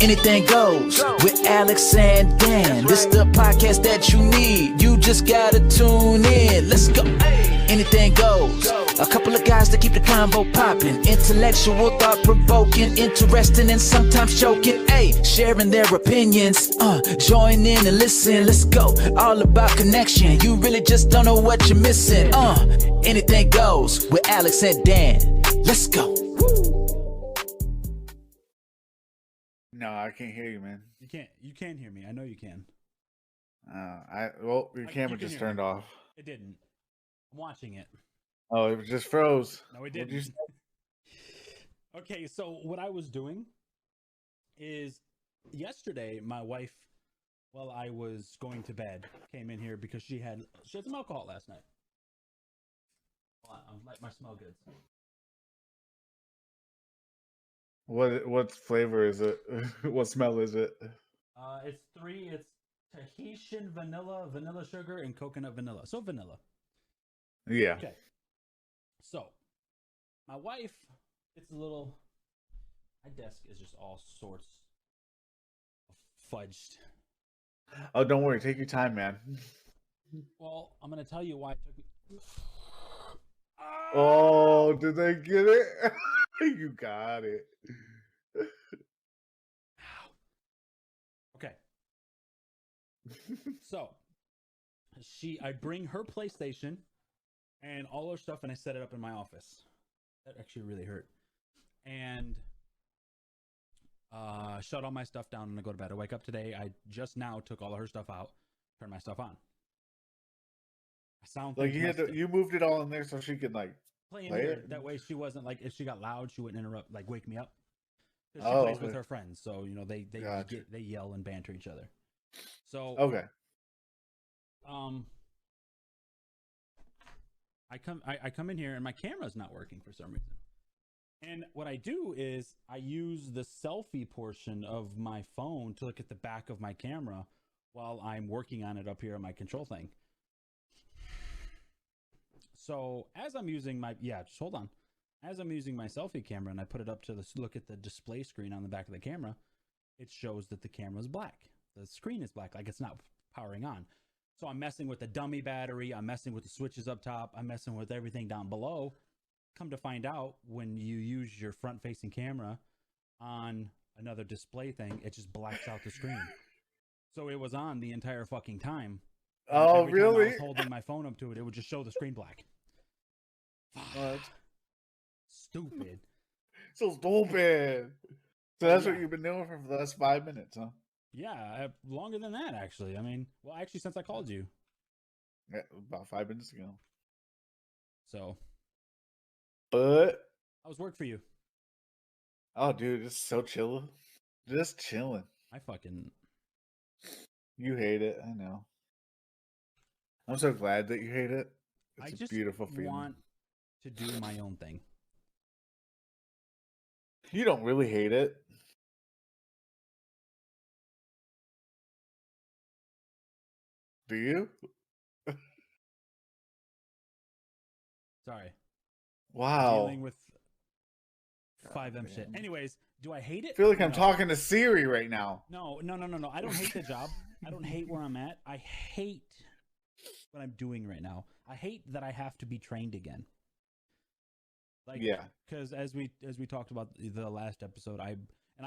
Anything goes with Alex and Dan. This the podcast that you need. You just gotta tune in. Let's go. Anything goes. A couple of guys that keep the convo popping. Intellectual, thought-provoking, interesting, and sometimes choking. Hey, sharing their opinions. Join in and listen. Let's go. All about connection. You really just don't know what you're missing. Anything goes with Alex and Dan. Let's go. No, I can't hear you, man. You can't. You can hear me. I know you can. Your camera just turned off. It didn't. I'm watching it. Oh, it just froze. No, it didn't. Okay, so what I was doing is yesterday, my wife, while I was going to bed, came in here because she had some alcohol last night. I'm like my smell goods. What flavor is it? What smell is it? It's Tahitian vanilla sugar, and coconut vanilla. So vanilla. Yeah. Okay. So, my wife, it's a little. My desk is just all sorts of fudged. Oh, don't worry. Take your time, man. Well, I'm gonna tell you why it took me. Oh, did they get it? You got it. Okay. So, I bring her PlayStation and all her stuff, and I set it up in my office. That actually really hurt. And shut all my stuff down, and I go to bed. I wake up today. I just now took all of her stuff out, turned my stuff on. I sound like you moved it all in there so she could like play it. That way, she wasn't like if she got loud, she wouldn't interrupt, like wake me up. She plays with her friends, so you know they yell and banter each other. So okay. I come in here and my camera's not working for some reason. And what I do is I use the selfie portion of my phone to look at the back of my camera while I'm working on it up here on my control thing. So as I'm using as I'm using my selfie camera and I put it up to look at the display screen on the back of the camera, it shows that the camera's black. The screen is black, like it's not powering on. So I'm messing with the dummy battery. I'm messing with the switches up top. I'm messing with everything down below. Come to find out, when you use your front-facing camera on another display thing, it just blacks out the screen. So it was on the entire fucking time. Oh, every really? time I was holding my phone up to it, it would just show the screen black. What? Stupid. So stupid. So that's what you've been doing for the last 5 minutes, huh? Yeah, longer than that, actually. I mean, well, actually, since I called you. Yeah, about 5 minutes ago. So. But. How's work for you? Oh, dude, it's so chill. Just chilling. You hate it, I know. I'm so glad that you hate it. It's a beautiful feeling. I want to do my own thing. You don't really hate it. Do you? Sorry. Wow. Dealing with 5M shit. Anyways, do I hate it? I feel like I'm talking to Siri right now. No. I don't hate the job. I don't hate where I'm at. I hate what I'm doing right now. I hate that I have to be trained again. Like, yeah. Because as we talked about the last episode, I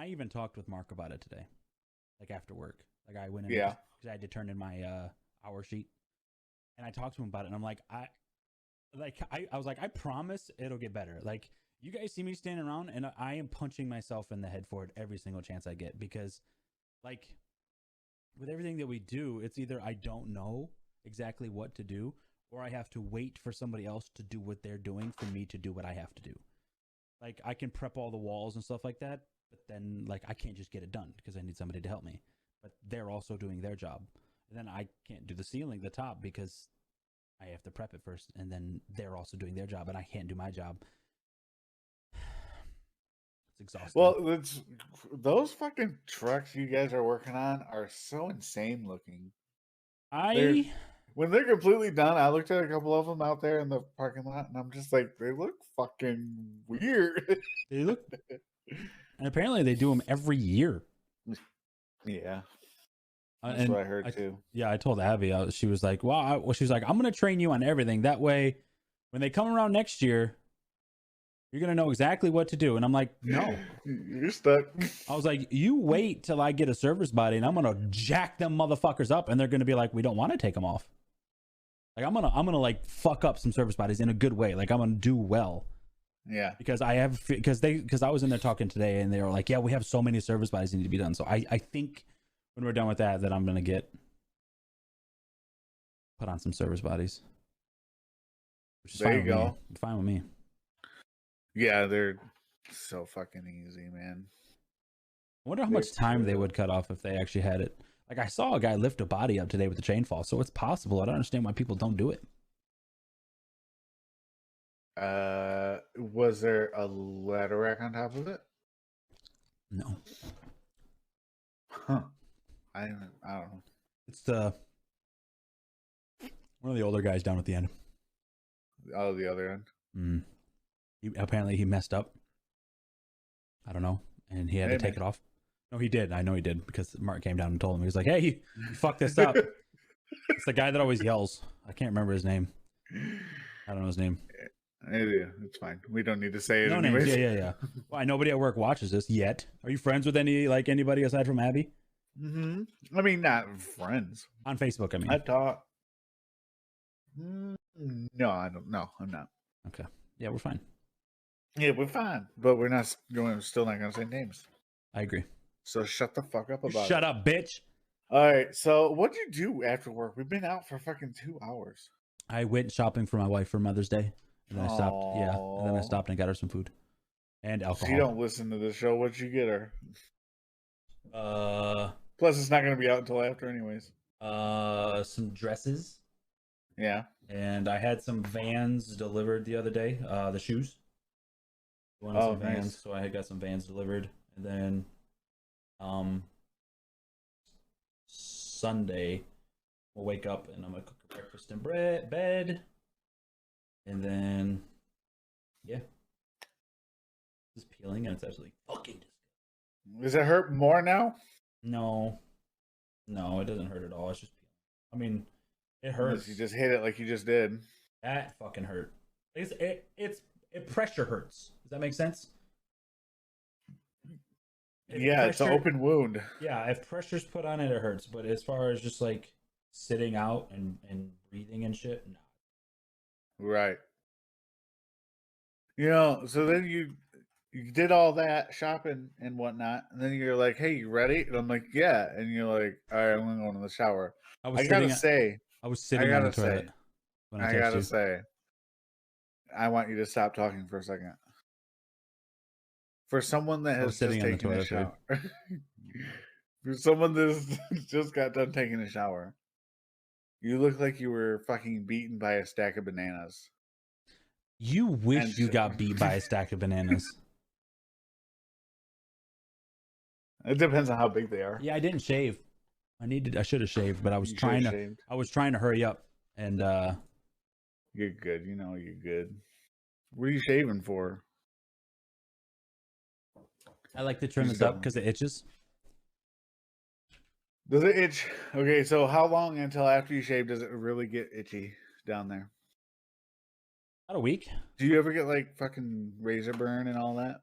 even talked with Mark about it today. Like after work. Like I went in because I had to turn in my hour sheet. And I talked to him about it, and I'm like, I was like, I promise it'll get better. Like, you guys see me standing around, and I am punching myself in the head for it every single chance I get, because, like, with everything that we do, it's either I don't know exactly what to do, or I have to wait for somebody else to do what they're doing for me to do what I have to do. Like, I can prep all the walls and stuff like that, but then, like, I can't just get it done because I need somebody to help me. But they're also doing their job. And then I can't do the ceiling, the top, because I have to prep it first, and then they're also doing their job, and I can't do my job. It's exhausting. Well, those fucking trucks you guys are working on are so insane looking. When they're completely done, I looked at a couple of them out there in the parking lot, and I'm just like, they look fucking weird. They look, and apparently they do them every year. Yeah. That's what I heard too. Yeah, I told Abby. She was like, "Well, she was like, I'm gonna train you on everything. That way, when they come around next year, you're gonna know exactly what to do." And I'm like, "No, you're stuck." I was like, "You wait till I get a service body, and I'm gonna jack them motherfuckers up, and they're gonna be like, we don't want to take them off. Like, I'm gonna like fuck up some service bodies in a good way. Like, I'm gonna do well." Yeah. Because I was in there talking today, and they were like, "Yeah, we have so many service bodies that need to be done." So I think when we're done with that I'm gonna put on some service bodies. Which is there you go. Fine with me. Yeah, they're so fucking easy, man. I wonder how much time they would cut off if they actually had it. Like, I saw a guy lift a body up today with a chain fall, so it's possible. I don't understand why people don't do it. Was there a ladder rack on top of it? No. Huh. I don't know. It's one of the older guys down at the end. Oh, the other end. Apparently he messed up. I don't know, and he had to take it off. No, he did. I know he did, because Mark came down and told him. He was like, "Hey, you fucked this up." It's the guy that always yells. I can't remember his name. I don't know his name. It's fine. We don't need to say it. No anyways. names. Yeah. Why nobody at work watches this yet? Are you friends with anybody aside from Abby? I mean, not friends On Facebook. I mean, I thought. No, I don't. No, I'm not. Okay. Yeah, we're fine. Yeah, we're fine, but we're not going. Still not going to say names. I agree. So shut the fuck up about it. Shut up, bitch. All right. So what'd you do after work? We've been out for fucking 2 hours. I went shopping for my wife for Mother's Day, and then I stopped. Yeah, and then I stopped and got her some food and alcohol. She don't listen to the show. What'd you get her? Plus, it's not going to be out until after, anyways. Some dresses. Yeah. And I had some Vans delivered the other day. The shoes. Some Vans, nice. so I had got some Vans delivered, and then, Sunday, we'll wake up and I'm gonna cook breakfast in bed, and then, yeah, it's peeling and it's absolutely fucking disgusting. Does it hurt more now? No, it doesn't hurt at all. It's just peeling. I mean, it hurts. Unless you just hit it like you just did. That fucking hurt. It pressure hurts. Does that make sense? It's an open wound. Yeah, if pressure's put on it, it hurts. But as far as just like sitting out and breathing and shit, no. Right. So then you did all that shopping and whatnot, and then you're like, "Hey, you ready?" And I'm like, "Yeah." And you're like, "All right, I'm gonna go into the shower." I was sitting on the toilet. I gotta say, I want you to stop talking for a second. For someone that has just taken a shower, for someone that's just got done taking a shower, you look like you were fucking beaten by a stack of bananas. You wish you got beat by a stack of bananas. It depends on how big they are. Yeah, I didn't shave. I should have shaved, but I was trying to hurry up, and you're good. You're good. What are you shaving for? I like to trim this up because it itches. Does it itch? Okay, so how long until after you shave does it really get itchy down there? About a week. Do you ever get like fucking razor burn and all that?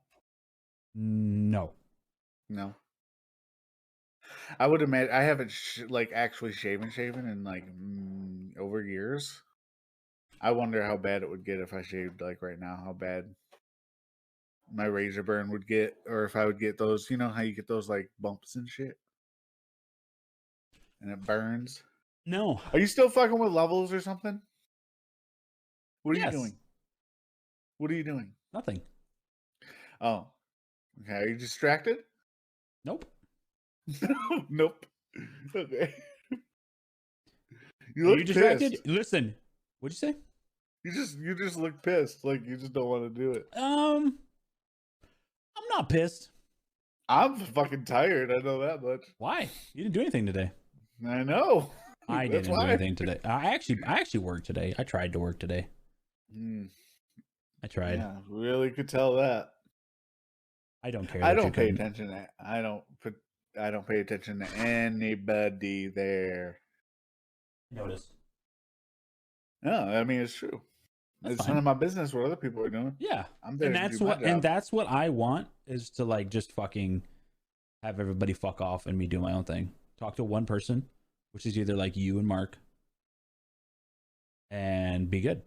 No. I would imagine I haven't actually shaven in like over years. I wonder how bad it would get if I shaved like right now. How bad my razor burn would get, or if I would get those. You know how you get those like bumps and shit, and it burns. No. Are you still fucking with levels or something? What are you doing? What are you doing? Nothing. Oh, okay. Are you distracted? Nope. Nope. Okay. You look distracted? Pissed. Listen. What'd you say? You just look pissed. Like you just don't want to do it. I'm not pissed. I'm fucking tired. I know that much. Why? You didn't do anything today. I know. I didn't do anything today. I actually worked today. I tried to work today. I tried. Yeah, really could tell that. I don't care. I don't pay attention. I don't I don't pay attention to anybody there. Notice. No, I mean it's true. It's none of my business what other people are doing. Yeah, I'm there and to that's do my what job. and that's what I want is to like just fucking have everybody fuck off and me do my own thing. Talk to one person, which is either like you and Mark, and be good.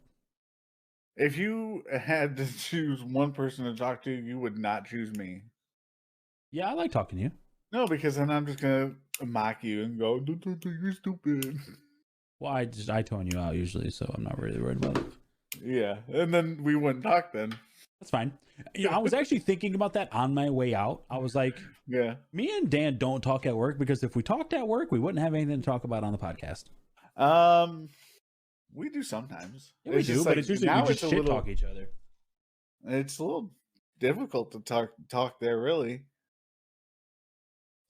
If you had to choose one person to talk to, you would not choose me. Yeah, I like talking to you. No, because then I'm just gonna mock you and go, "You're stupid." Well, I tone you out usually, so I'm not really worried about it. Yeah, and then we wouldn't talk then. That's fine. You know, I was actually thinking about that on my way out. I was like, yeah, me and Dan don't talk at work because if we talked at work, we wouldn't have anything to talk about on the podcast. We do sometimes. Yeah, we do, but it's usually we just shit talk each other. It's a little difficult to talk there, really.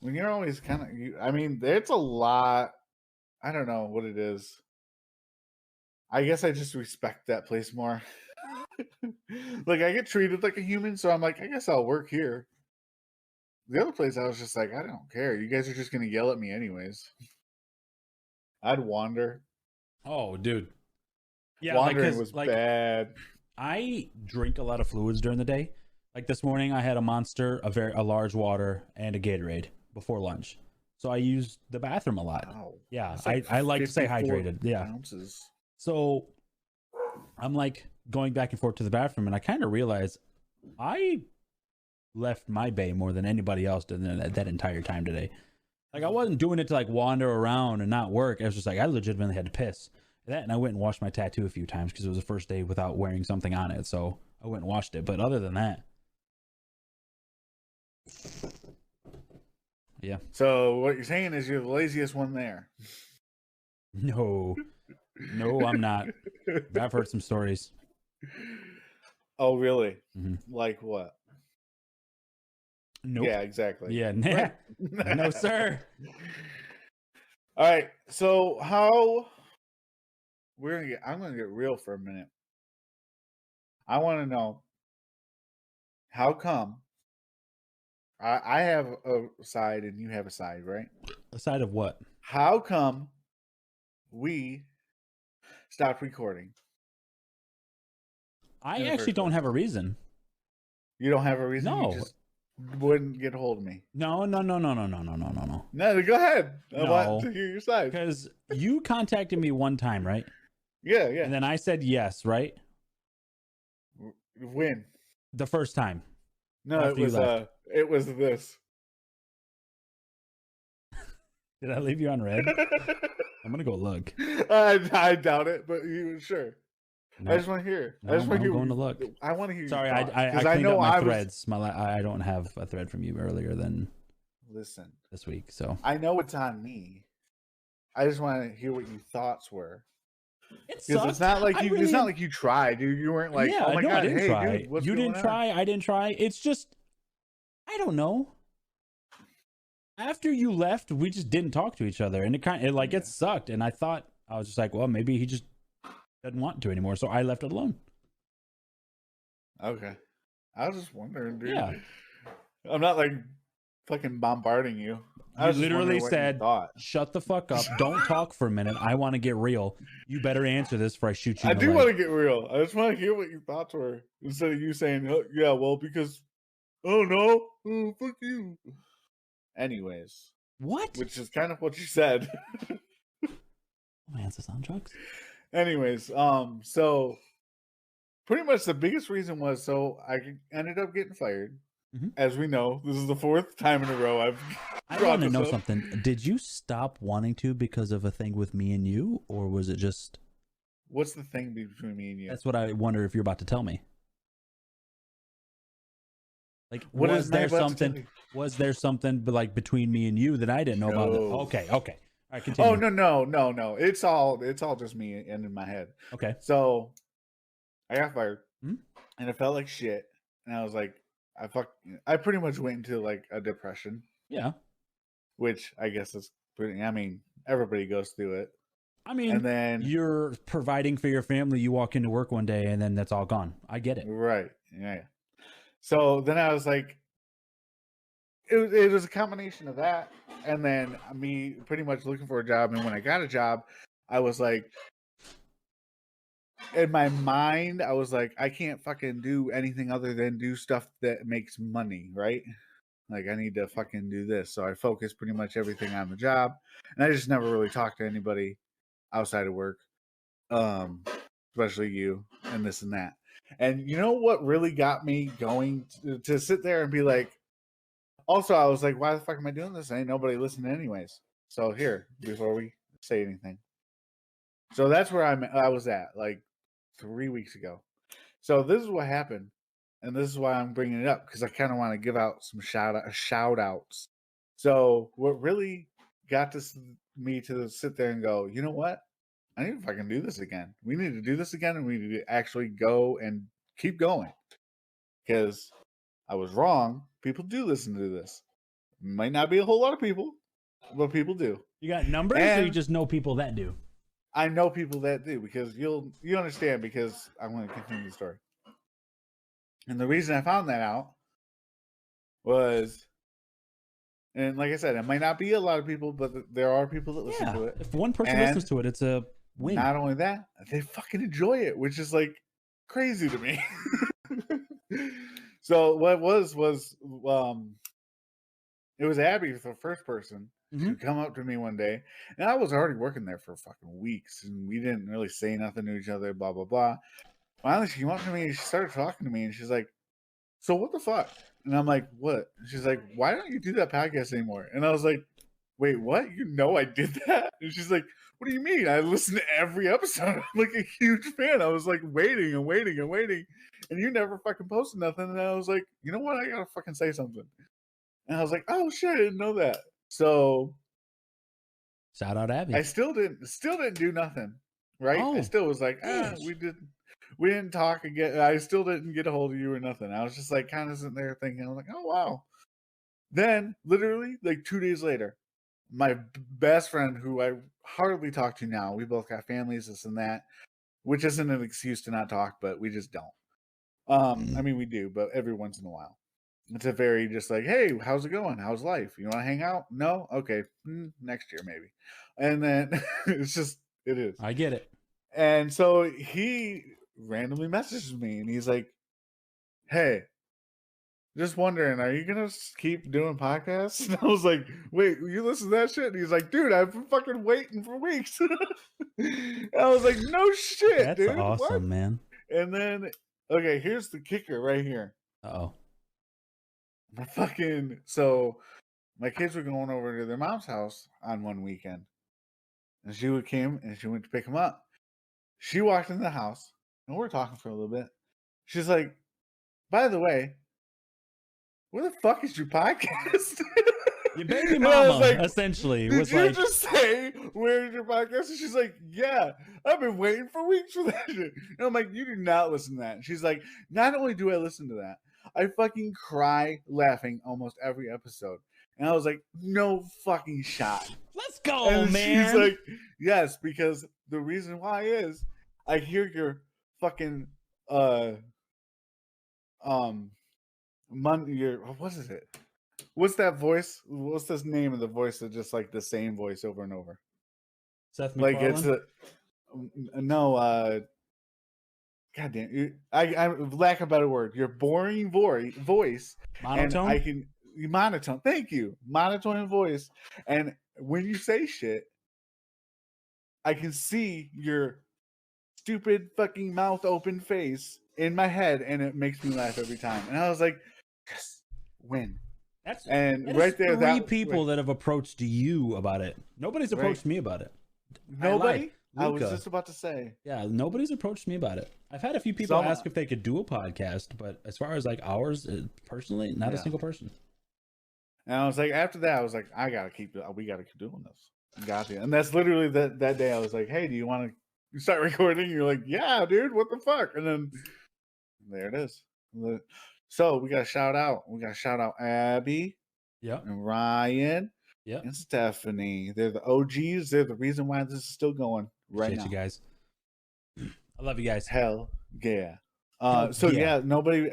When you're always kind of, I mean, it's a lot. I don't know what it is. I guess I just respect that place more. Like I get treated like a human, so I'm like, I guess I'll work here. The other place, I was just like, I don't care. You guys are just gonna yell at me anyways. I'd wander. Oh, dude. Yeah, wandering was bad. I drink a lot of fluids during the day. Like this morning, I had a Monster, a large water, and a Gatorade before lunch. So I used the bathroom a lot. Wow. Yeah, I like to stay hydrated. Yeah. Ounces. So I'm like going back and forth to the bathroom, and I kind of realized I left my bay more than anybody else did that entire time today. Like I wasn't doing it to like wander around and not work. I was just like, I legitimately had to piss. That, and I went and washed my tattoo a few times because it was the first day without wearing something on it. So I went and washed it. But other than that, yeah. So what you're saying is you're the laziest one there. No, I'm not. I've heard some stories. Oh, really? Mm-hmm. Like what? Nope. Yeah, exactly. Yeah, nah. No, sir. All right. So I'm gonna get real for a minute. I want to know how come I have a side and you have a side, right? A side of what? How come we stopped recording? I actually don't have a reason. You don't have a reason? No. You just wouldn't get a hold of me. No. No, go ahead. I want to hear your side. Because you contacted me one time, right? Yeah. And then I said yes, right? When? The first time. No, it was this. Did I leave you on red? I'm gonna go look. I doubt it, but you sure. No. I just want to hear. No, I'm going to look. I want to hear. Sorry, I cleaned up my threads. I don't have a thread from you earlier than this week. So I know it's on me. I just want to hear what your thoughts were. It's not like you. It's not like you tried, dude. You weren't like, yeah, oh my no, god, I didn't hey, try. dude, what's you going didn't on? try. I didn't try. It's just, I don't know. After you left, we just didn't talk to each other, and it sucked. And I was just like, well, maybe he just doesn't want to anymore, so I left it alone. Okay, I was just wondering, dude. Yeah, I'm not like fucking bombarding you. I you literally said, "Shut the fuck up! Don't talk for a minute. I want to get real. You better answer this before I shoot you." I do want to get real. I just want to hear what your thoughts were instead of you saying, oh, "Yeah, well, because oh no, oh fuck you." Anyways, what? Which is kind of what you said. Man's on drugs. Anyways, so pretty much the biggest reason was I ended up getting fired. Mm-hmm. As we know, this is the 4th time in a row I want to know something. Did you stop wanting to because of a thing with me and you, or was it just? What's the thing between me and you? That's what I wonder if you're about to tell me. Like, what was there something? Was there something like between me and you that I didn't know about? Okay. All right, continue. Oh no. It's all just me and in my head. Okay. So I got fired, mm-hmm. and it felt like shit, and I was like, I pretty much went into like a depression. Yeah. Which I guess is pretty. I mean, everybody goes through it. I mean, and then you're providing for your family. You walk into work one day, and then that's all gone. I get it. Right. Yeah. So then I was like, it was a combination of that, and then me pretty much looking for a job. And when I got a job, I was like, in my mind, I was like, I can't fucking do anything other than do stuff that makes money, right? Like, I need to fucking do this. So I focused pretty much everything on the job, and I just never really talked to anybody outside of work, especially you and this and that. And you know what really got me going to sit there and be like, also, I was like, why the fuck am I doing this? Ain't nobody listening anyways. So here, before we say anything. So that's where I was at like 3 weeks ago. So this is what happened. And this is why I'm bringing it up, because I kind of want to give out some shout outs. So what really got me to sit there and go, you know what? I need to fucking do this again. We need to do this again, and we need to actually go and keep going. Because I was wrong. People do listen to this. Might not be a whole lot of people, but people do. You got numbers, or you just know people that do? I know people that do, because you understand, because I'm going to continue the story. And the reason I found that out was, and like I said, it might not be a lot of people, but there are people that listen to it. If one person listens to it, it's a win. Not only that, they fucking enjoy it, which is like crazy to me. So what was it was Abby, the first person to come up to me one day, and I was already working there for fucking weeks, and we didn't really say nothing to each other, blah blah blah. Finally, she came up to me and she started talking to me, and she's like, "So what the fuck?" And I'm like, "What?" And she's like, "Why don't you do that podcast anymore?" And I was like, "Wait, what? You know I did that?" And she's like, "What do you mean? I listen to every episode. I'm like a huge fan. I was like waiting and waiting and waiting, and you never fucking posted nothing." And I was like, "You know what? I gotta fucking say something." And I was like, "Oh shit, I didn't know that." So shout out Abby. I still didn't do nothing, right? Oh, I still was like, we didn't talk again. I still didn't get a hold of you or nothing. I was just like kind of sitting there thinking, I'm like, oh wow. Then literally like 2 days later, my best friend, who I hardly talk to now, we both got families, this and that, which isn't an excuse to not talk, but we just don't. I mean, we do, but every once in a while. It's a very just like, hey, how's it going? How's life? You want to hang out? No? Okay. Next year, maybe. And then it's just, it is. I get it. And so he randomly messages me and he's like, hey, just wondering, are you going to keep doing podcasts? And I was like, wait, you listen to that shit? And he's like, dude, I've been fucking waiting for weeks. I was like, no shit, That's dude. awesome, what? man. And then, okay, here's the kicker right here. Uh-oh. So my kids were going over to their mom's house on one weekend. And she came and she went to pick them up. She walked in the house and we're talking for a little bit. She's like, by the way, where the fuck is your podcast? Your baby mama, like, essentially. Did you just say, where's your podcast? And she's like, yeah, I've been waiting for weeks for that shit. And I'm like, you do not listen to that. And she's like, not only do I listen to that, I fucking cry laughing almost every episode. And I was like, no fucking shot. Let's go, and man. She's like, yes, because the reason why is I hear your fucking what is it? What's that voice? What's this name of the voice that's just like the same voice over and over? Seth MacFarlane? Like it's no God damn, I lack a better word. Your boring voice. Monotone? And I can monotone. Thank you. Monotone voice. And when you say shit, I can see your stupid fucking mouth open face in my head, and it makes me laugh every time. And I was like, yes, win. That right there, three people that have approached you about it. Nobody's approached me about it. Nobody? I was just about to say. Yeah, nobody's approached me about it. I've had a few people ask if they could do a podcast, but as far as like ours, personally, not a single person. And I was like, after that, I was like, we got to keep doing this. Got you. And that's literally that day I was like, hey, do you want to start recording? You're like, yeah, dude, what the fuck? And then there it is. So we got to shout out. We got to shout out Abby. Yep. And Ryan. Yep. And Stephanie. They're the OGs. They're the reason why this is still going right now. You guys. I love you guys. Hell yeah. So yeah, nobody.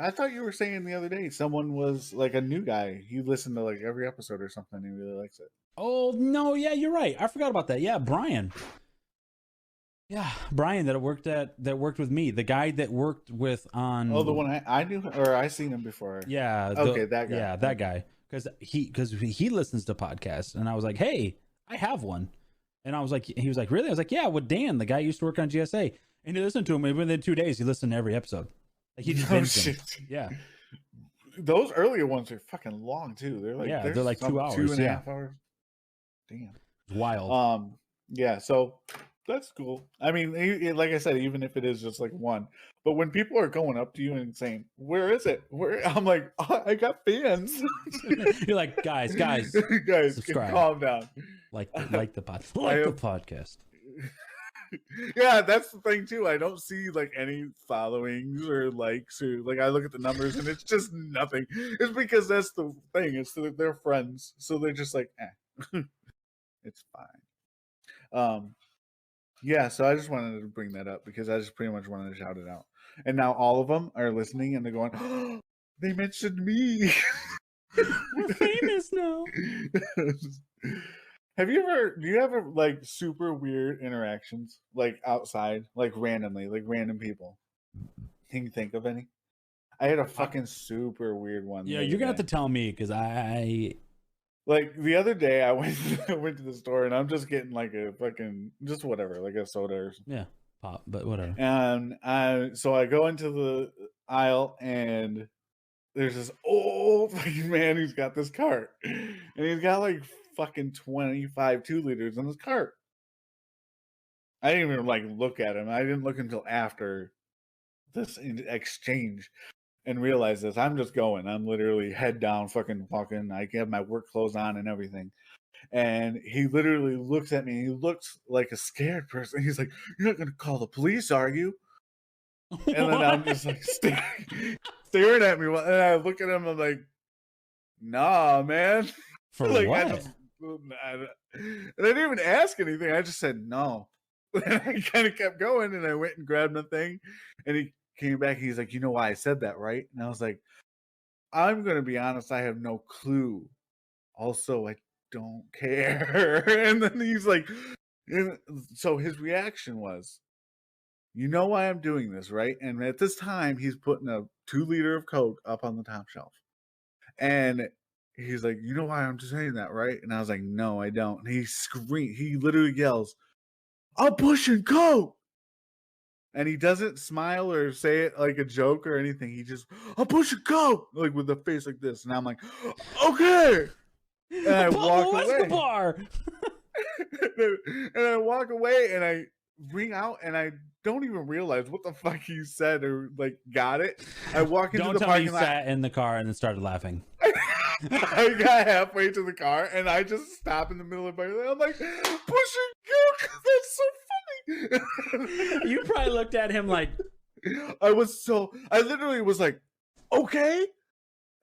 I thought you were saying the other day someone was like a new guy. He listened to like every episode or something. He really likes it. Oh no, yeah, you're right. I forgot about that. Yeah, Brian. Yeah, Brian that worked with me. The guy that worked with on. Oh, the one I knew or I seen him before. Yeah. Okay, that guy. Yeah, that guy. Because he listens to podcasts, and I was like, hey, I have one, and he was like, really? I was like, yeah, with Dan, the guy who used to work on GSA, and he listened to him. And within 2 days, he listened to every episode. Like he just binged them. Yeah. Those earlier ones are fucking long too. They're like 2 hours, 2.5 hours. Damn. It's wild. Yeah. So that's cool. I mean, like I said, even if it is just like one, but when people are going up to you and saying, "Where is it?" I'm like, oh, I got fans. You're like, guys, subscribe. Calm down. Like the podcast. Yeah, that's the thing too. I don't see like any followings or likes or like I look at the numbers and it's just nothing. It's because that's the thing. It's they're friends, so they're just like, it's fine. Yeah. So I just wanted to bring that up because I just pretty much wanted to shout it out. And now all of them are listening and they're going, oh, they mentioned me. We're famous now. Do you ever like super weird interactions like outside, like randomly, like random people? Can you think of any? I had a fucking super weird one. Yeah, you're gonna have to tell me because I like the other day I went to the store and I'm just getting like a fucking just whatever, like a soda or something. Yeah, pop, but whatever. And so I go into the aisle and there's this old fucking man who's got this cart and he's got like fucking 25 2-liters in his cart. I didn't even like look at him. I didn't look until after this exchange and realize this. I'm just going. I'm literally head down, fucking walking. I have my work clothes on and everything. And he literally looks at me. He looks like a scared person. He's like, "You're not gonna call the police, are you?" And then I'm just like staring at me. And I look at him. I'm like, "Nah, man." For like, what? And I didn't even ask anything. I just said no. And I kind of kept going and I went and grabbed my thing. And he came back. He's like, "You know why I said that, right?" And I was like, "I'm going to be honest. I have no clue. Also, I don't care." And then he's like, so his reaction was, "You know why I'm doing this, right?" And at this time, he's putting a 2-liter of Coke up on the top shelf. And he's like, "You know why I'm just saying that, right?" And I was like, "No, I don't." And he literally yells, "I'm pushing Coke!" And he doesn't smile or say it like a joke or anything. He just, "I'm pushing Coke!" Like with a face like this. And I'm like, "Okay." And I walk away. And I walk away and I ring out and I don't even realize what the fuck he said or like got it. I walk into the parking lot. Sat in the car and then started laughing. I got halfway to the car and I just stop in the middle of the parking lot. I'm like, "Pushing Coke!" That's so funny. You probably looked at him like, I literally was like, "Okay,"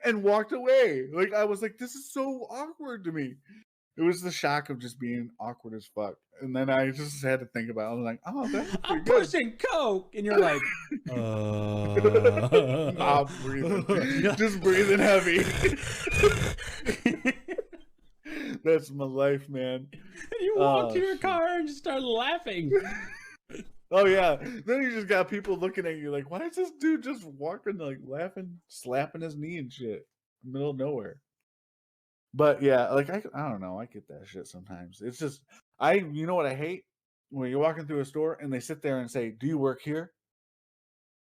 and walked away. Like I was like, "This is so awkward to me." It was the shock of just being awkward as fuck. And then I just had to think about it. I was like, "Oh, that's pretty "I'm good." pushing Coke," and you're like, Not breathing. Just breathing heavy. That's my life, man. You walked to your car and just started laughing. Oh yeah. Then you just got people looking at you like, "Why is this dude just walking like laughing, slapping his knee and shit in the middle of nowhere?" But yeah, like I don't know, I get that shit sometimes. It's just you know what I hate? When you're walking through a store and they sit there and say, "Do you work here?"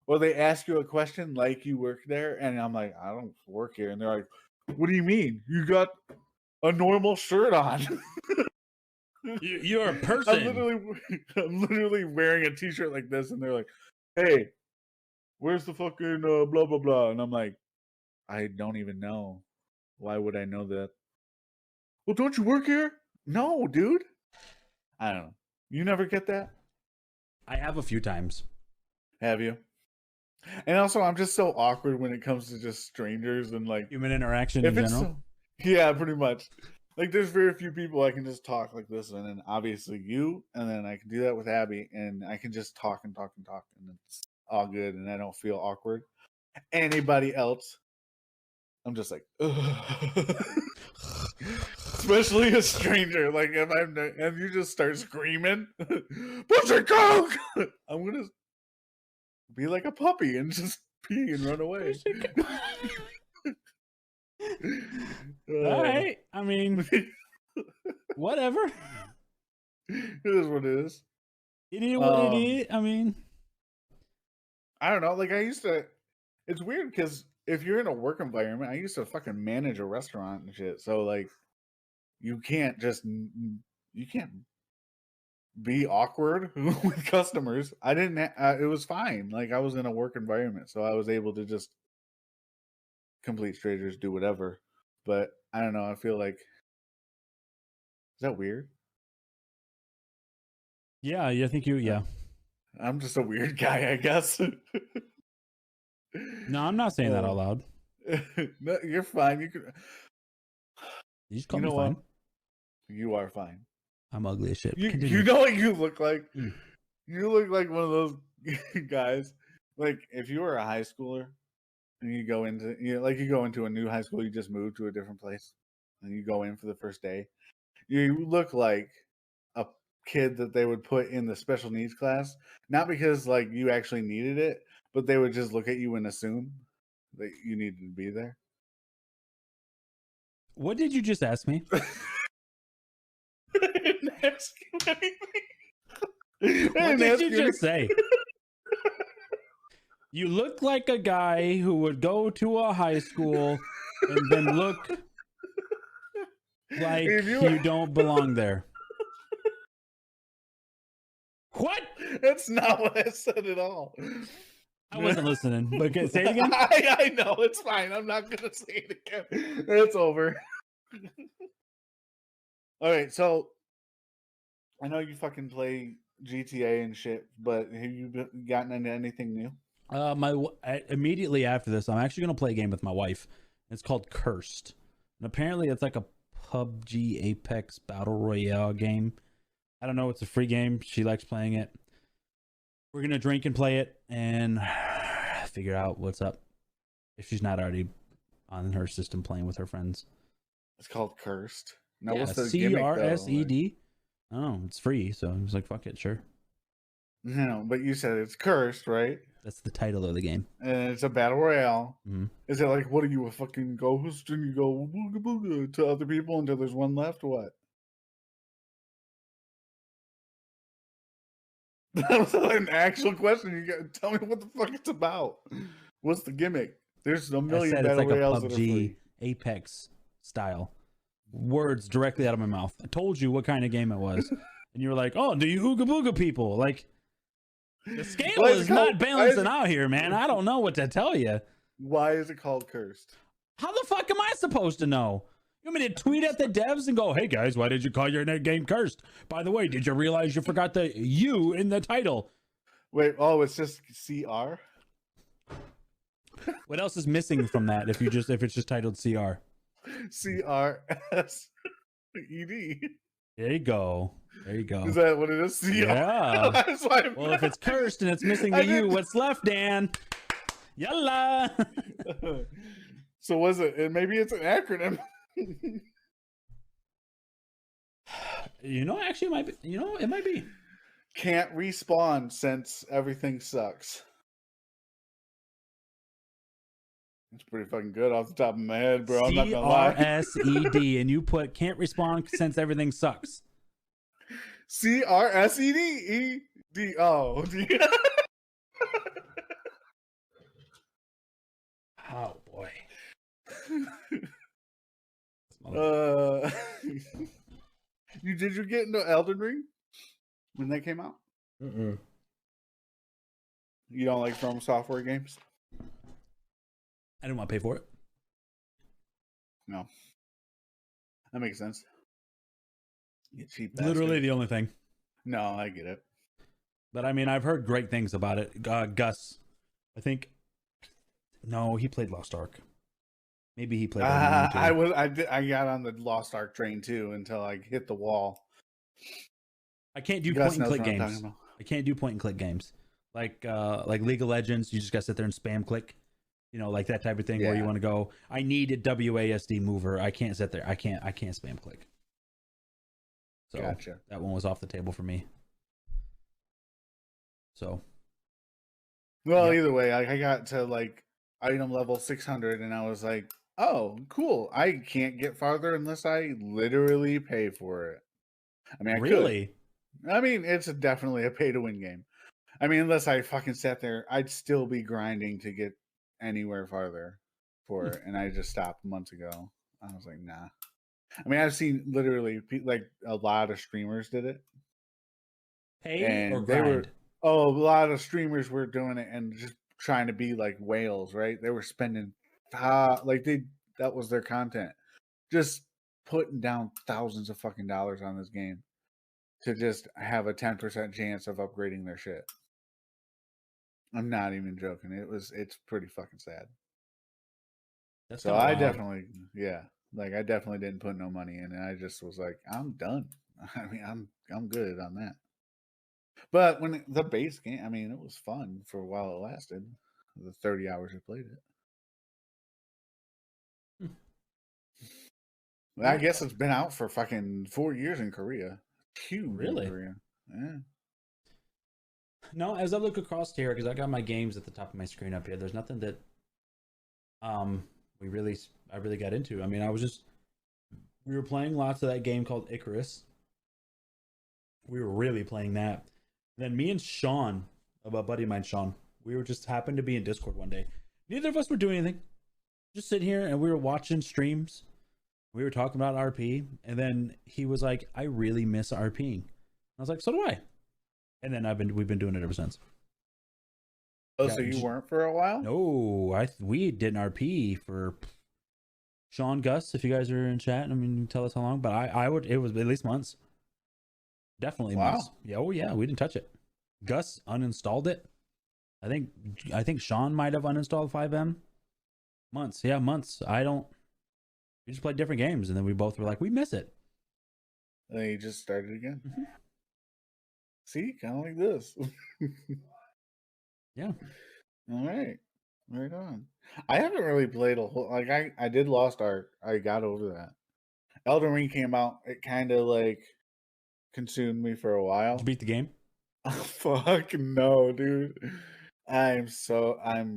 Or they ask you a question like you work there, and I'm like, "I don't work here." And they're like, "What do you mean? You got a normal shirt on." You're a person. I'm literally wearing a t-shirt like this, and they're like, "Hey, where's the fucking blah blah blah?" And I'm like, "I don't even know. Why would I know that?" "Well, don't you work here?" "No, dude." I don't know. You never get that? I have a few times. Have you? And also, I'm just so awkward when it comes to just strangers and like human interaction in general. Yeah, pretty much. Like, there's very few people I can just talk like this, and then obviously you, and then I can do that with Abby, and I can just talk and talk and talk, and all good and I don't feel awkward. Anybody else, I'm just like, especially a stranger. Like if you just start screaming, "Push a Coke!" I'm gonna be like a puppy and just pee and run away. All right. I mean, whatever. It is what it is. It is what it is. I mean, I don't know. Like I used to. It's weird because if you're in a work environment, I used to fucking manage a restaurant and shit. So like, you can't be awkward with customers. I didn't. It was fine. Like I was in a work environment, so I was able to just complete strangers do whatever. But I don't know. I feel like, is that weird? yeah, I think you. Yeah. I'm just a weird guy, I guess. No, I'm not saying that out loud. No, you're fine. You can. You just call me fine. What? You are fine. I'm ugly as shit. You know what you look like? Mm. You look like one of those guys. Like if you were a high schooler and you go into a new high school, you just moved to a different place, and you go in for the first day. You look like a kid that they would put in the special needs class, not because like you actually needed it, but they would just look at you and assume that you needed to be there. What did you just ask me? I didn't ask you anything. What did you just say? You look like a guy who would go to a high school and then look like you don't belong there. What? That's not what I said at all. I wasn't listening. But say it again. I know, it's fine. I'm not gonna say it again. It's over. All right, so I know you fucking play GTA and shit, but have you gotten into anything new? Immediately after this, I'm actually gonna play a game with my wife. It's called Cursed, and apparently it's like a PUBG Apex Battle Royale game. I don't know. It's a free game. She likes playing it. We're gonna drink and play it and figure out what's up. If she's not already on her system playing with her friends. It's called Cursed. Now, Yeah, what's the CRSED. Oh, it's free, so I was like, fuck it, sure. No, but you said it's Cursed, right? That's the title of the game. And it's a battle royale. Mm-hmm. Is it like, what are you, a fucking ghost, and you go booga booga to other people until there's one left? What? That was an actual question. You got to tell me what the fuck it's about. What's the gimmick? There's a million I said battle it's like royales a that are free. PUBG Apex style. Words directly out of my mouth. I told you what kind of game it was, and you were like, "Oh, do you ooga booga people?" Like, the scale is not balancing out here, man. I don't know what to tell you. Why is it called Cursed? How the fuck am I supposed to know? You want me to tweet at the devs and go, "Hey guys, why did you call your game Cursed? By the way, did you realize you forgot the U in the title?" Wait, it's just CR? What else is missing from that if it's just titled CR? CRSED. There you go. Is that what it is? CR? Yeah. That's why Well, if it's Cursed and it's missing the U, what's left, Dan? Yalla. So was it? Maybe it's an acronym. Actually, it might be. It might be. Can't respawn since everything sucks. It's pretty fucking good off the top of my head, bro. I'm not gonna lie. CRSED, and you put can't respond since everything sucks. CRSED. Oh. Oh boy. Did you get into Elden Ring when that came out? Mm-mm. You don't like From Software games? I didn't want to pay for it. No. That makes sense. You cheap Literally bastard. the only thing. No, I get it. But I mean, I've heard great things about it. Gus, I think. No, he played Lost Ark. Maybe he played. I got on the Lost Ark train too until I hit the wall. I can't do point and click games. I can't do point and click games. like League of Legends. You just gotta sit there and spam click, like that type of thing where you want to go. I need a WASD mover. I can't sit there. I can't spam click. So Gotcha. That one was off the table for me. So. Well, either way, I got to like item level 600, and I was like, "Oh, cool! I can't get farther unless I literally pay for it." I mean, I really? could. I mean, it's definitely a pay-to-win game. I mean, unless I fucking sat there, I'd still be grinding to get anywhere farther for it, and I just stopped months ago. I was like, nah. I mean, I've seen literally like a lot of streamers did it. Pay and or they grind? a lot of streamers were doing it and just trying to be like whales, right? They were spending that was their content, just putting down thousands of fucking dollars on this game to just have a 10% chance of upgrading their shit. I'm not even joking. It's pretty fucking sad. That's So I definitely, I definitely didn't put no money in, and I just was like, I'm done. I mean, I'm good on that. But when the base game, I mean, it was fun for a while it lasted. The 30 hours I played it. I guess it's been out for fucking 4 years in Korea. Huge really? in Korea. Yeah. No, as I look across here, because I got my games at the top of my screen up here, there's nothing that I really got into. I mean, we were playing lots of that game called Icarus. We were really playing that. Then me and Sean, a buddy of mine, Sean, we were just happened to be in Discord one day. Neither of us were doing anything. Just sitting here and we were watching streams. We were talking about RP, and then he was like, "I really miss RPing." I was like, "So do I." And then we've been doing it ever since. Oh, so you weren't for a while? No, we did an RP for Sean, Gus. If you guys are in chat, I mean, you can tell us how long, but it was at least months. Definitely months. Yeah, oh yeah, we didn't touch it. Gus uninstalled it. I think Sean might have uninstalled 5M. Months. Yeah, months. We just played different games, and then we both were like, we miss it. And then you just started again. Mm-hmm. See, kind of like this. Yeah. All right. Right on. I haven't really played a whole I did Lost Ark. I got over that. Elden Ring came out. It kind of like consumed me for a while. Did you beat the game? Oh, fuck no, dude. I'm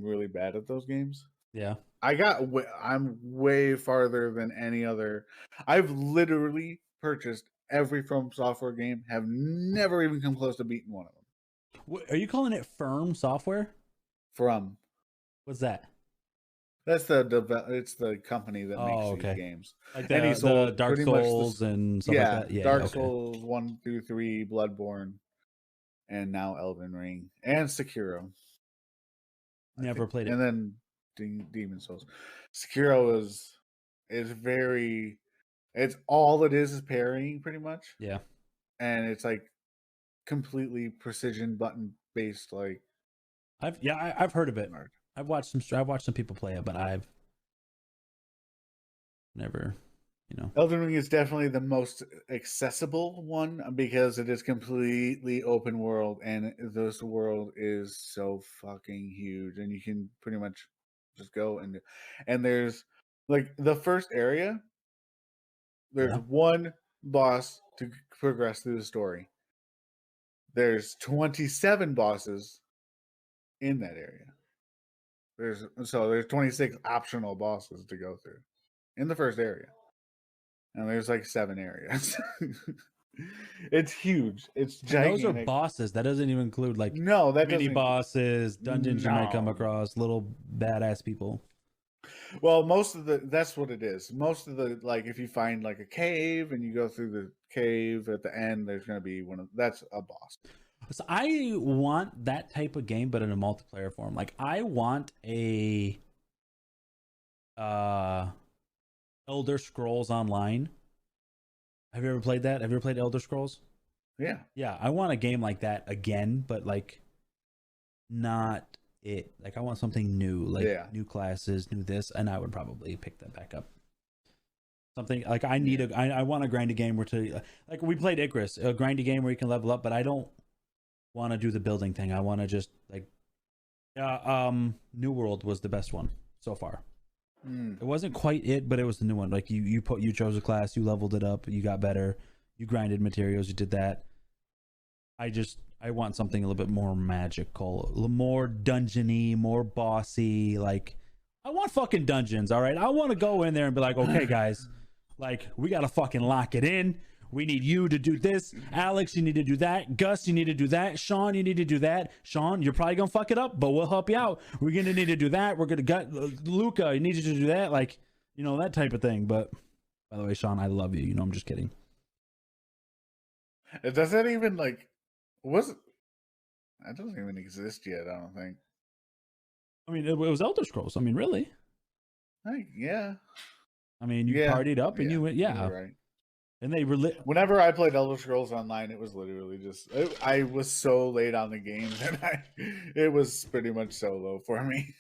really bad at those games. Yeah. I'm way farther than any other. I've literally purchased every From Software game. Have never even come close to beating one of them. Are you calling it Firm Software? From. What's that? That's it's the company that makes these games. Like the Dark Souls and stuff like that. Yeah, Dark Souls 1 through 3, Bloodborne, and now Elden Ring and Sekiro. Never played it. And then Demon Souls. Sekiro is very. It's all it is parrying pretty much. Yeah, and it's like completely precision button based. Like I've heard of it. I've watched some people play it, but I've never, Elden Ring is definitely the most accessible one because it is completely open world, and this world is so fucking huge, and you can pretty much just go and there's like the first area. There's one boss to progress through the story. There's 27 bosses in that area. There's 26 optional bosses to go through in the first area. And there's like 7 areas. It's huge. It's gigantic. Those are bosses. That doesn't even include like mini bosses, dungeons you might come across, little badass people. Well, that's what it is. Most of the like if you find like a cave and you go through the cave at the end, there's going to be that's a boss. So I want that type of game, but in a multiplayer form. Like I want a Elder Scrolls Online. Have you ever played that? Have you ever played Elder Scrolls? Yeah. Yeah, I want a game like that again, but like not it. Like I want something new, like new classes, new this, and I would probably pick that back up. Something like I want a grindy game where like we played Icarus, a grindy game where you can level up, but I don't want to do the building thing. I want to just like, New World was the best one so far. It wasn't quite it, but it was the new one. Like you chose a class, you leveled it up, you got better, you grinded materials, you did that. I want something a little bit more magical, a little more dungeony, more bossy. Like, I want fucking dungeons, all right? I want to go in there and be like, okay, guys, like, we got to fucking lock it in. We need you to do this. Alex, you need to do that. Gus, you need to do that. Sean, you need to do that. Sean, you're probably going to fuck it up, but we'll help you out. We're going to need to do that. We're going to gut Luca, you need to do that. Like, you know, that type of thing. But, by the way, Sean, I love you. You know, I'm just kidding. Does that even, like, that doesn't even exist yet, I don't think. I mean, it was Elder Scrolls. I mean, really? Yeah. I mean, you partied up and you went, yeah. Right. And they whenever I played Elder Scrolls Online, it was literally just I was so late on the game that it was pretty much solo for me,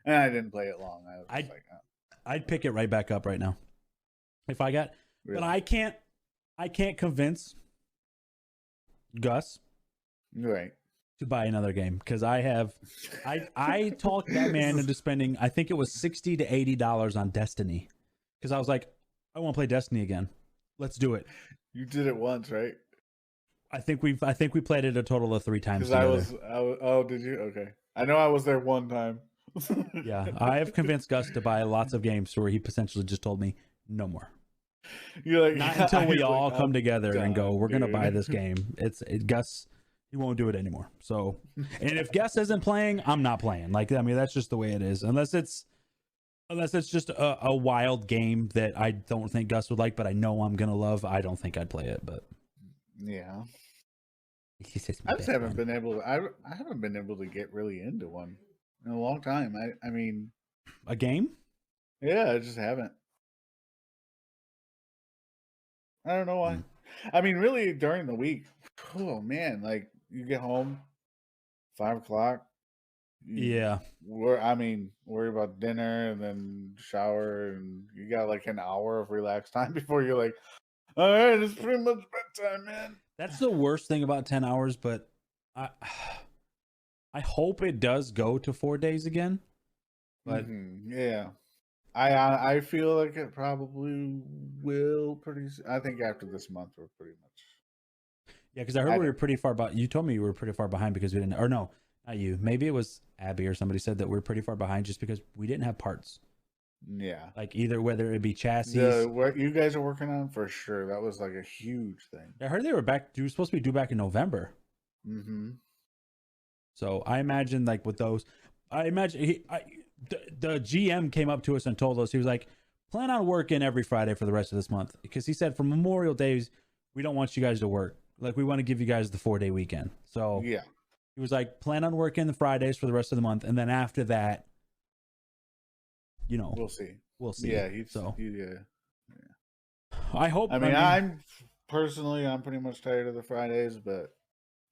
and I didn't play it long. I'd pick it right back up right now if I got, really? But I can't convince Gus, right, to buy another game because I talked that man into spending, I think it was $60 to $80 on Destiny, because I was like, I want to play Destiny again. Let's do it. You did it once, right? I think we played it a total of 3 times. Because oh, did you? Okay. I know I was there one time. Yeah, I have convinced Gus to buy lots of games where he potentially just told me no more. You're like, not until we all come together and go, we're gonna buy this game. Gus, he won't do it anymore. So, and if Gus isn't playing, I'm not playing. Like, I mean, that's just the way it is. Unless it's just a wild game that I don't think Gus would like, but I know I'm gonna love. I don't think I'd play it. But yeah, I just haven't been able to. I haven't been able to get really into one in a long time. I mean, a game? Yeah, I just haven't. I don't know why. I mean, really, during the week. Oh man, like you get home 5 o'clock. Yeah. Worry about dinner and then shower, and you got like an hour of relaxed time before you're like, all right, it's pretty much bedtime, man. That's the worst thing about 10 hours, but I hope it does go to 4 days again. But yeah, I feel like it probably will I think after this month we're pretty much. Yeah, because I heard we were pretty far behind. You told me you were pretty far behind because we didn't, or no, not you. Maybe it was Abby or somebody said that we're pretty far behind just because we didn't have parts. Yeah. Like either whether it be chassis. What you guys are working on for sure. That was like a huge thing. I heard they were supposed to be due back in November. Mm-hmm. So I imagine like with those, the GM came up to us and told us, he was like, plan on working every Friday for the rest of this month. Because he said for Memorial Days, we don't want you guys to work. Like we want to give you guys the 4-day weekend. So yeah. He was like, plan on working the Fridays for the rest of the month. And then after that, you know, we'll see. Yeah. Yeah. I hope. I'm pretty much tired of the Fridays, but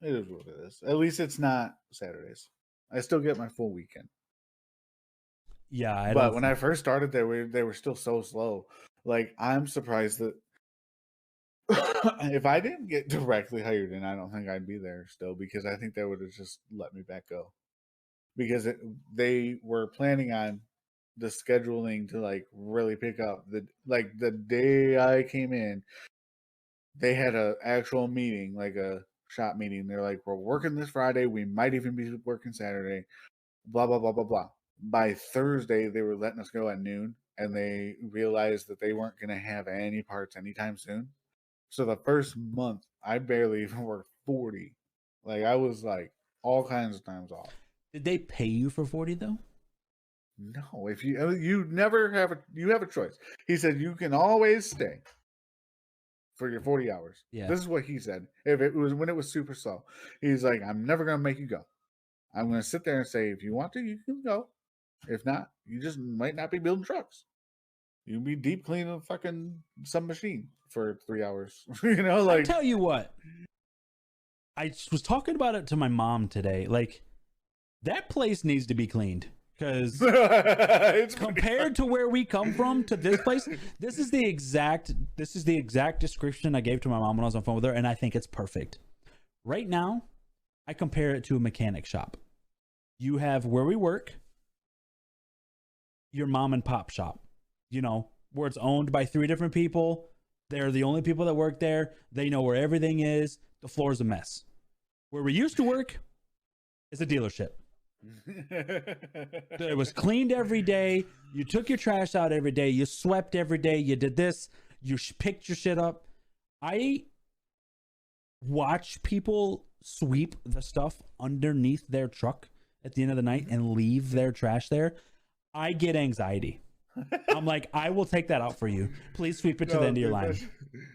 it is what it is. At least it's not Saturdays. I still get my full weekend. Yeah. But when I first started, they were still so slow. Like, I'm surprised that if I didn't get directly hired in, I don't think I'd be there still, because I think they would have just let me back go. Because they were planning on the scheduling to like really pick up. The day I came in, they had an actual meeting, like a shop meeting. They're like, we're working this Friday. We might even be working Saturday. Blah, blah, blah, blah, blah. By Thursday, they were letting us go at noon, and they realized that they weren't going to have any parts anytime soon. So the first month, I barely even worked 40. Like, I was like all kinds of times off. Did they pay you for 40 though? No, if you never have you have a choice. He said you can always stay for your 40 hours. Yeah. This is what he said. If it was when it was super slow, he's like, I'm never gonna make you go. I'm gonna sit there and say, if you want to, you can go. If not, you just might not be building trucks. You'll be deep cleaning some machine for 3 hours. You know, like, I tell you what, I was talking about it to my mom today. Like, that place needs to be cleaned. Because compared to where we come from to this place, this is the exact description I gave to my mom when I was on the phone with her, and I think it's perfect. Right now, I compare it to a mechanic shop. You have where we work, your mom and pop shop, where it's owned by 3 different people. They're the only people that work there. They know where everything is. The floor's a mess. Where we used to work is a dealership. It was cleaned every day. You took your trash out every day. You swept every day. You did this. You picked your shit up. I watch people sweep the stuff underneath their truck at the end of the night and leave their trash there. I get anxiety. I'm like, I will take that out for you. Please sweep it to the end of your line.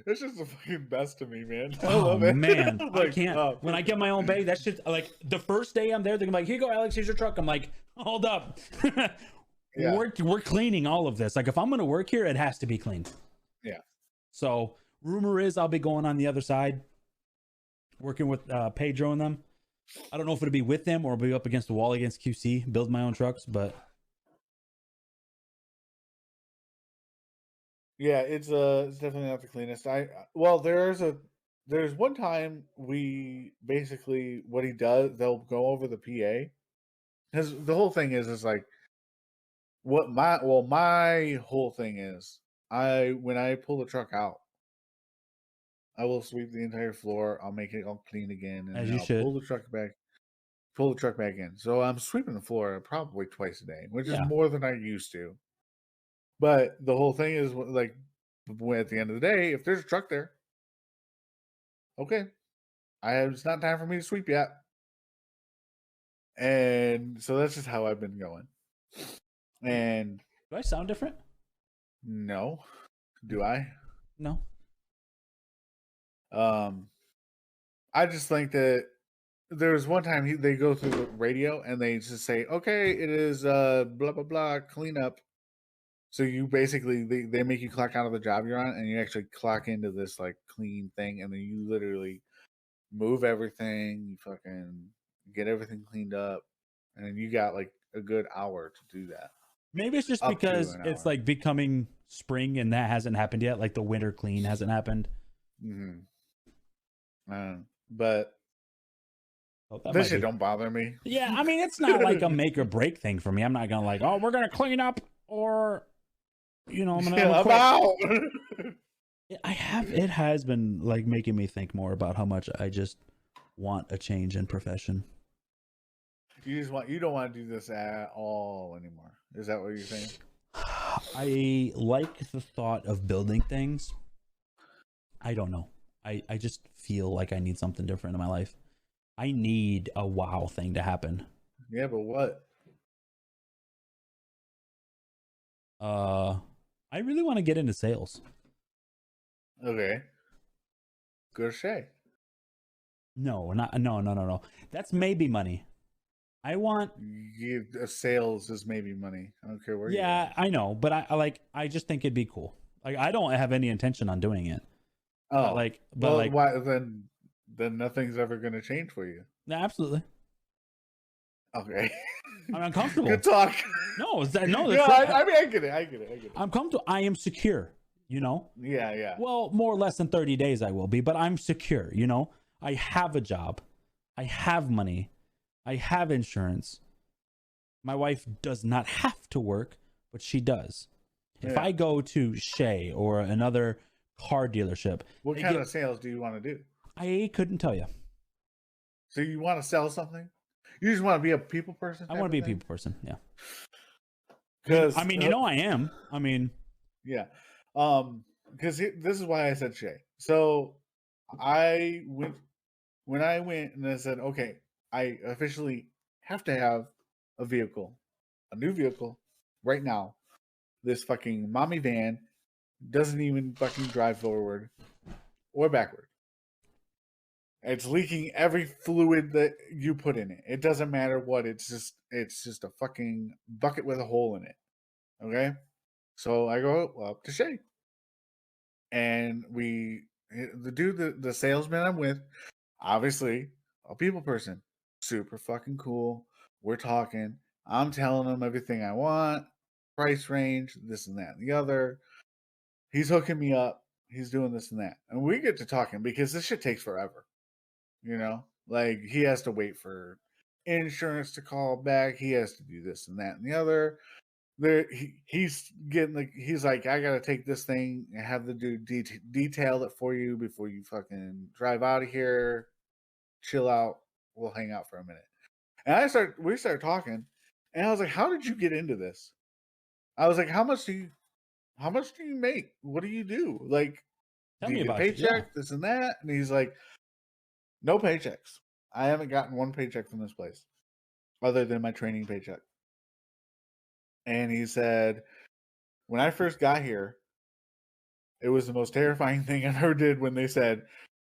That's just the fucking best to me, man. I Oh love it. man, Like, I can't. When I get my own bag, that's just like the first day I'm there. They're like, "Here you go, Alex. Here's your truck." I'm like, "Hold up, Yeah. we're cleaning all of this. Like, if I'm gonna work here, it has to be clean." Yeah. So rumor is I'll be going on the other side, working with Pedro and them. I don't know if it'll be with them or I'll be up against the wall against QC, build my own trucks, but. Yeah, it's definitely not the cleanest. There's one time we basically what he does, they'll go over the PA. Because the whole thing is like my whole thing is when I pull the truck out, I will sweep the entire floor, I'll make it all clean again, and As then you I'll should. pull the truck back in. So I'm sweeping the floor probably twice a day, which is more than I used to. But the whole thing is like at the end of the day, if there's a truck there, okay, it's not time for me to sweep yet. And so that's just how I've been going. And Do I sound different? no, do I? No. I just think that there was one time they go through the radio and they just say, okay, it is blah blah blah cleanup. So you basically they make you clock out of the job you're on, and you actually clock into this like clean thing, and then you literally move everything, you fucking get everything cleaned up, and then you got like a good hour to do that. Maybe it's just because it's like becoming spring and that hasn't happened yet. Like the winter clean hasn't happened. Mm-hmm. But Oh, this shit don't bother me. Yeah, I mean, it's not like a make or break thing for me. I'm not gonna like, oh, we're gonna clean up, or I'm gonna quit. It has been like making me think more about how much I just want a change in profession. You don't want to do this at all anymore. Is that what you're saying? I like the thought of building things. I don't know. I just feel like I need something different in my life. I need a wow thing to happen. Yeah, but what? I really want to get into sales. Okay. Good shit. No. That's maybe money. I want sales is maybe money. I don't care where. Yeah, I know, but I just think it'd be cool. Like I don't have any intention on doing it. Oh, but why then nothing's ever going to change for you. Yeah, absolutely. Okay. I'm uncomfortable. Good talk. No, I get it. I'm comfortable. I am secure, Yeah. Well, more or less than 30 days I will be, but I'm secure, I have a job. I have money. I have insurance. My wife does not have to work, but she does. If I go to Shea or another car dealership. What kind of sales do you want to do? I couldn't tell you. So you want to sell something? You just want to be a people person? I want to be a people person, yeah. Because I am. Yeah. Because this is why I said Shea. So when I went and I said, okay, I officially have to have a new vehicle right now. This fucking mommy van doesn't even fucking drive forward or backward. It's leaking every fluid that you put in it. It doesn't matter what. It's just a fucking bucket with a hole in it. Okay? So I go up to Shea. And the salesman I'm with, obviously a people person, super fucking cool. We're talking. I'm telling him everything I want, price range, this and that and the other. He's hooking me up. He's doing this and that. And we get to talking because this shit takes forever. Like he has to wait for insurance to call back. He has to do this and that and the other. He's getting like he's like, I gotta take this thing and have the dude detail it for you before you fucking drive out of here. Chill out. We'll hang out for a minute. And we started talking, and I was like, how did you get into this? I was like, how much do you make? What do you do? Like, Tell do me you get a about it, paycheck? yeah. This and that? And he's like, no paychecks. I haven't gotten one paycheck from this place other than my training paycheck. And he said, when I first got here, it was the most terrifying thing I ever did when they said,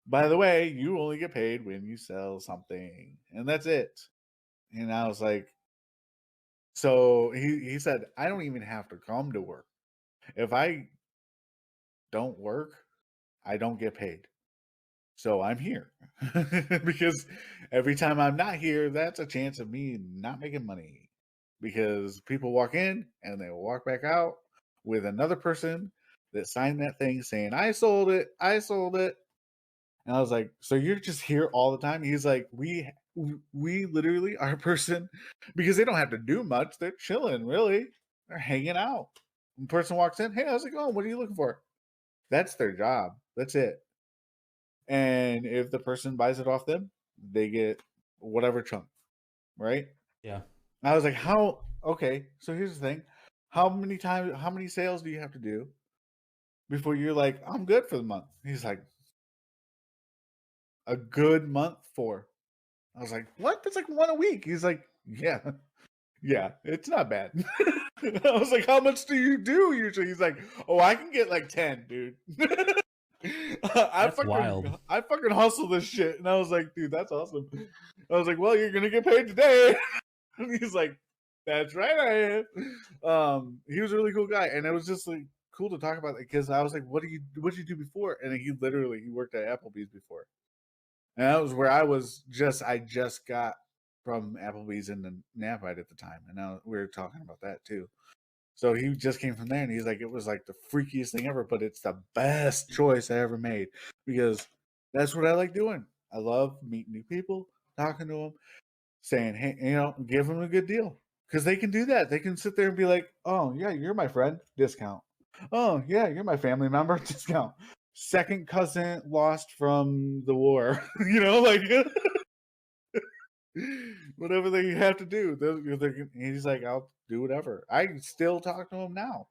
by the way, you only get paid when you sell something. And that's it. And I was like, so he said, I don't even have to come to work. If I don't work, I don't get paid. So I'm here because every time I'm not here, that's a chance of me not making money because people walk in and they walk back out with another person that signed that thing saying, I sold it. And I was like, so you're just here all the time? He's like, we literally are a person because they don't have to do much. They're chilling, really. They're hanging out. One person walks in, hey, how's it going? What are you looking for? That's their job. That's it. And if the person buys it off them, they get whatever chunk, right? Yeah. I was like, how? Okay, so here's the thing. How many sales do you have to do before you're like, I'm good for the month? He's like, a good month for. I was like, what? That's like one a week. He's like, yeah, it's not bad. I was like, how much do you do usually? He's like, oh, I can get like 10, dude. That's wild. I fucking hustle this shit. And I was like, dude, that's awesome. I was like, well, you're gonna get paid today. And he's like, that's right, I am. He was a really cool guy, and it was just like cool to talk about it because I was like, what did you do before? And he worked at Applebee's before. And that was where I just got from Applebee's in the Napite at the time. And now we were talking about that too. So he just came from there and he's like, it was like the freakiest thing ever, but it's the best choice I ever made because that's what I like doing. I love meeting new people, talking to them, saying, hey, give them a good deal. Because they can do that. They can sit there and be like, oh, yeah, you're my friend, discount. Oh, yeah, you're my family member, discount. Second cousin lost from the war, like whatever they have to do. He's like, I'll do whatever. I still talk to him now.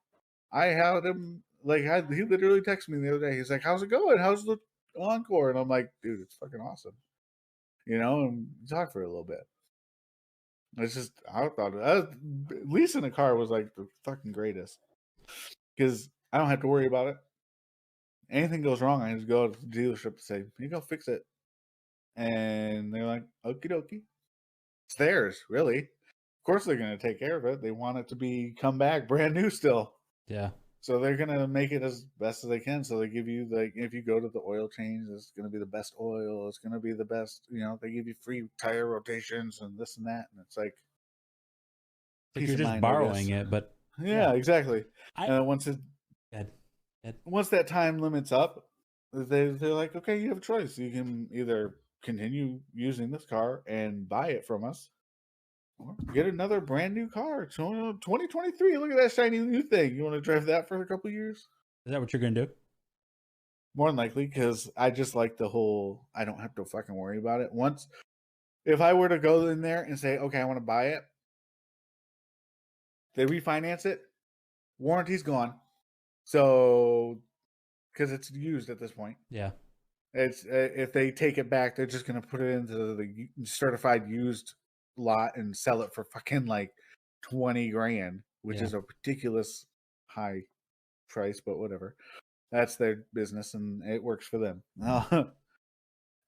I had him he literally texted me the other day. He's like, how's it going? How's the encore? And I'm like, dude, it's fucking awesome. And talk for a little bit. It's just, I thought leasing a car was like the fucking greatest because I don't have to worry about it. Anything goes wrong, I just go to the dealership to say, you go fix it. And they're like, okie dokie. It's theirs, really. Of course they're going to take care of it. They want it to come back brand new still. Yeah. So they're going to make it as best as they can. So they give you, if you go to the oil change, it's going to be the best oil. It's going to be the best, they give you free tire rotations and this and that. And it's like you're just borrowing it, but. Yeah, exactly. And once that time limit's up, they're like, okay, you have a choice. You can either continue using this car and buy it from us or get another brand new car. 2023, look at that shiny new thing. You want to drive that for a couple years? Is that what you're going to do? More than likely, because I just like the whole, I don't have to fucking worry about it. If I were to go in there and say, okay, I want to buy it, they refinance it, warranty's gone. So, because it's used at this point. Yeah. It's if they take it back, they're just going to put it into the certified used lot and sell it for fucking like 20 grand, which is a ridiculous high price, but whatever. That's their business and it works for them.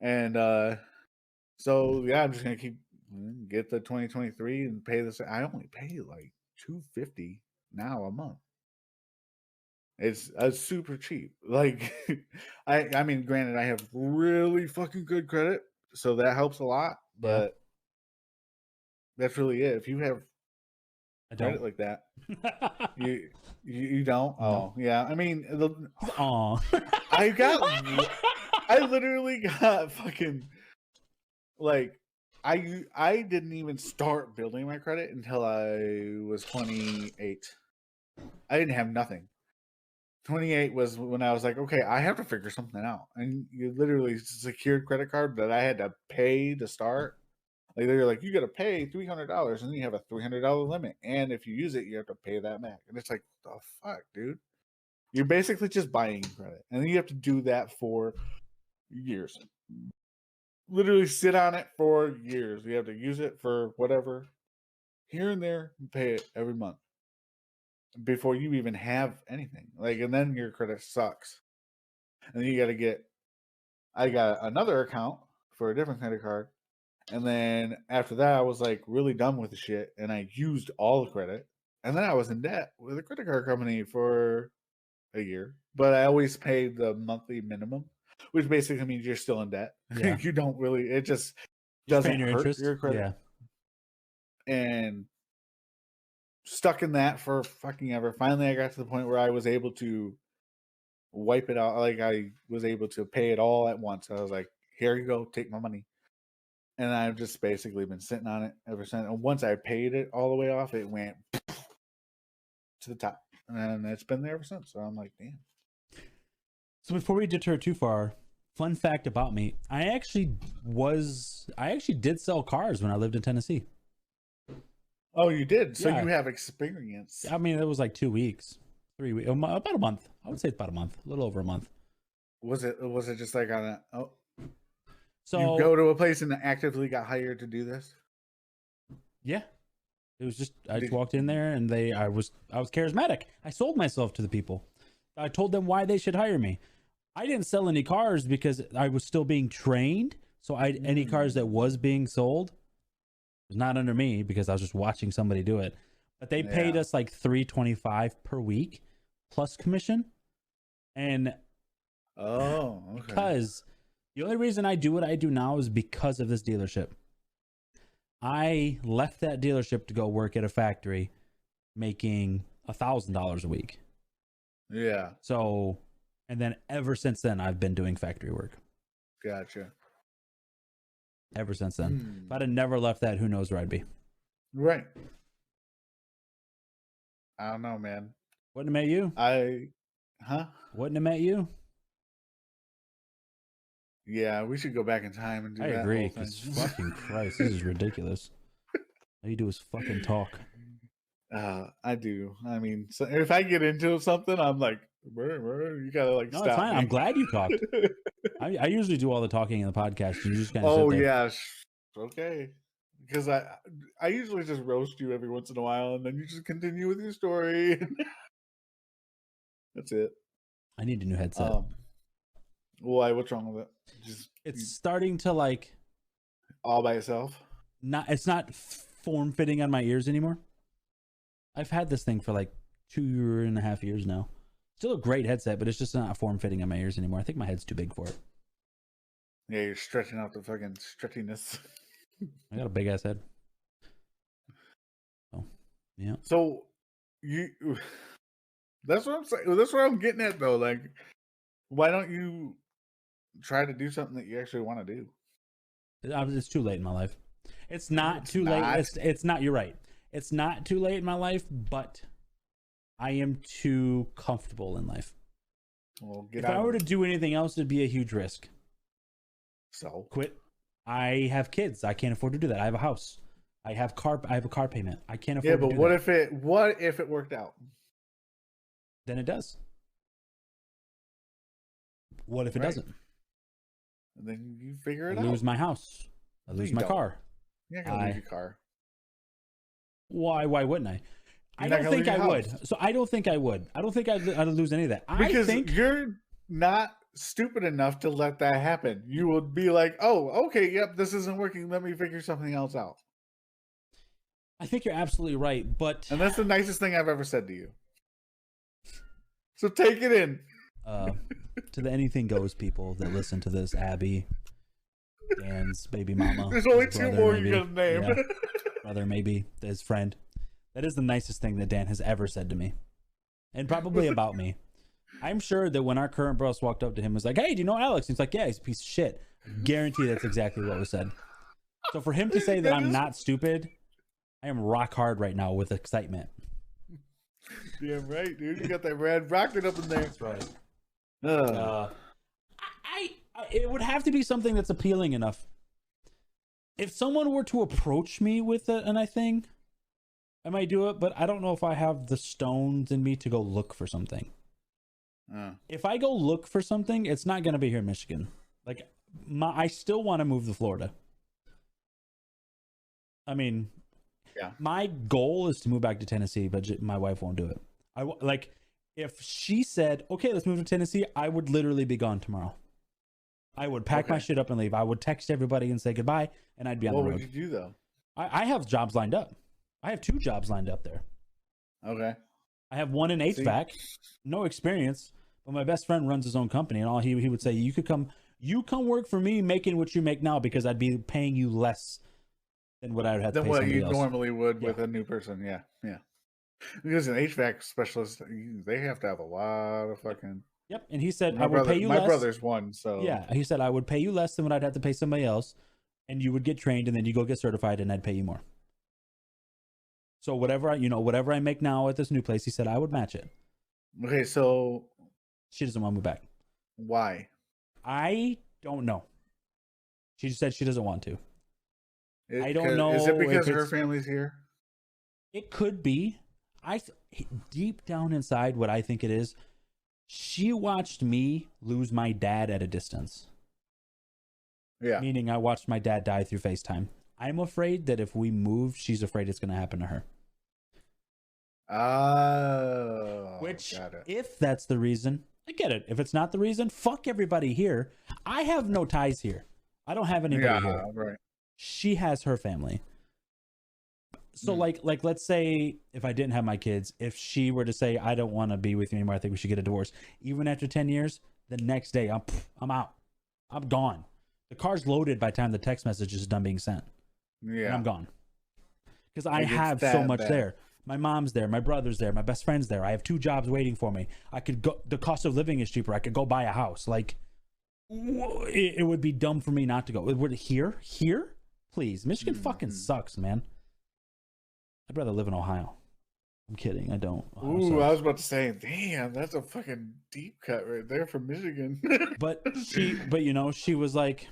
And so yeah, I'm just going to get the 2023 and pay this. I only pay like $250 now a month. It's super cheap. Like, I mean, granted, I have really fucking good credit, so that helps a lot. But that's really it. If you have credit like that, you don't. No. Oh, yeah. I mean, I literally got fucking like I didn't even start building my credit until I was 28. I didn't have nothing. 28 was when I was like, okay, I have to figure something out. And you literally secured credit card that I had to pay to start. Like they're like, you got to pay $300, and then you have a $300 limit, and if you use it, you have to pay that back. And it's like, what the fuck, dude? You're basically just buying credit, and then you have to do that for years. Literally sit on it for years. You have to use it for whatever, here and there, and pay it every month before you even have anything. Like, and then your credit sucks, and then you got to get. I got another account for a different credit card. And then after that, I was like really done with the shit, and I used all the credit. And then I was in debt with a credit card company for a year, but I always paid the monthly minimum, which basically means you're still in debt. Yeah. You don't really. It just Just doesn't paying your hurt interest. your credit. Yeah. And stuck in that for fucking ever. Finally, I got to the point where I was able to wipe it out. Like I was able to pay it all at once. I was like, "Here you go, take my money." And I've just basically been sitting on it ever since. And once I paid it all the way off, it went to the top. And it's been there ever since. So I'm like, damn. So before we deter too far, fun fact about me, I actually did sell cars when I lived in Tennessee. Oh, you did? So Yeah. you have experience. I mean, it was like 2 weeks, 3 weeks, about a month. I would say it's about a month, a little over a month. Was it just like on a, oh, So you go to a place and actively got hired to do this? yeah, it was just, I just walked in there and I was charismatic. I sold myself to the people. I told them why they should hire me. I didn't sell any cars because I was still being trained. So any cars that was being sold was not under me because I was just watching somebody do it. But they paid us like $325 per week plus commission. And because the only reason I do what I do now is because of this dealership. I left that dealership to go work at a factory making $1,000 a week. Yeah. So, and then ever since then, I've been doing factory work. Gotcha. Ever since then. If I'd have never left that, who knows where I'd be. Right. I don't know, man. Wouldn't have met you. Wouldn't have met you. Yeah, we should go back in time and do I that. agree. Whole thing. Because fucking Christ, this is ridiculous. All you do is fucking talk. I do. I mean, so if I get into something, I'm like, you gotta like No, stop. it's fine. Me. I'm glad you talked. I usually do all the talking in the podcast. And you just kind of Oh sit there. yeah, okay. Because I usually just roast you every once in a while, and then you just continue with your story. That's it. I need a new headset. Why? What's wrong with it? It's starting to like all by itself. It's not form fitting on my ears anymore. I've had this thing for like 2.5 years now. Still a great headset, but it's just not form fitting on my ears anymore. I think my head's too big for it. Yeah, you're stretching out the fucking stretchiness. I got a big ass head. Oh, yeah. So that's what I'm saying. That's what I'm getting at though. Like, why don't you try to do something that you actually want to do? It's too late in my life. It's not It's too not. late. It's not. You're right. It's not too late in my life, but I am too comfortable in life. Well, If I were to do anything else, it'd be a huge risk. So Quit. I have kids. I can't afford to do that. I have a house. I have a car payment. I can't afford. yeah, to but do what that. if it worked out? Then it does. What if it Right. doesn't? And then you figure I it out. lose my house. I lose you my don't. car. You're not gonna lose your car. Why wouldn't I? I You're not don't gonna think lose I your would. house. So I don't think I would. I don't think I'd lose any of that. Because I think you're not stupid enough to let that happen. You would be like, oh, okay, yep, this isn't working. Let me figure something else out. you're absolutely right, but And that's the nicest thing I've ever said to you. So take it in. to the anything goes people that listen to this, Abby, Dan's baby mama. There's only his two brother, more maybe. you gotta name. Yeah, brother, maybe his friend. That is the nicest thing that Dan has ever said to me, and probably about me. I'm sure that when our current boss walked up to him, was like, "Hey, do you know Alex?" He's like, "Yeah, he's a piece of shit." Guarantee that's exactly what was said. So for him to say that I'm not stupid, I am rock hard right now with excitement. Damn right, dude. You got that red rocket up in there. That's right. It would have to be something that's appealing enough. If someone were to approach me with it and I think I might do it, but I don't know if I have the stones in me to go look for something. If I go look for something, it's not going to be here in Michigan. Like, I still want to move to Florida. I mean, yeah. My goal is to move back to Tennessee, but my wife won't do it. Like, if she said, okay, let's move to Tennessee, I would literally be gone tomorrow. I would pack my shit up and leave. I would text everybody and say goodbye, and I'd be on the road. What would you do, though? I have jobs lined up. I have 2 jobs lined up there. Okay. I have one in HVAC, no experience, but my best friend runs his own company, and all he would say, you come work for me making what you make now, because I'd be paying you less than what I would have to pay somebody else. Than what you normally would with a new person. Yeah. Because an HVAC specialist, they have to have a lot of fucking... Yep, and he said, I would pay you less. My brother's one, so... Yeah, he said, I would pay you less than what I'd have to pay somebody else, and you would get trained, and then you go get certified, and I'd pay you more. So whatever I make now at this new place, he said I would match it. Okay, so... She doesn't want to move back. Why? I don't know. She said she doesn't want to. I don't know. Is it because her family's here? It could be. Deep down inside, what I think it is, she watched me lose my dad at a distance. Yeah. Meaning I watched my dad die through FaceTime. I'm afraid that if we move, she's afraid it's going to happen to her. Oh. Which, if that's the reason, I get it. If it's not the reason, fuck everybody here. I have no ties here. I don't have anybody here. Right. She has her family. So like let's say if I didn't have my kids, if she were to say I don't want to be with you anymore, I think we should get a divorce. Even after 10 years, the next day I'm out. I'm gone. The car's loaded by the time the text message is done being sent. Yeah. And I'm gone. Because I have so much there. My mom's there, my brother's there, my best friend's there. I have 2 jobs waiting for me. I could go, the cost of living is cheaper. I could go buy a house. Like, it would be dumb for me not to go. Here? Please. Michigan fucking sucks, man. I'd rather live in Ohio. I'm kidding. I don't. Ooh, I was about to say, damn, that's a fucking deep cut right there from Michigan. But she was like,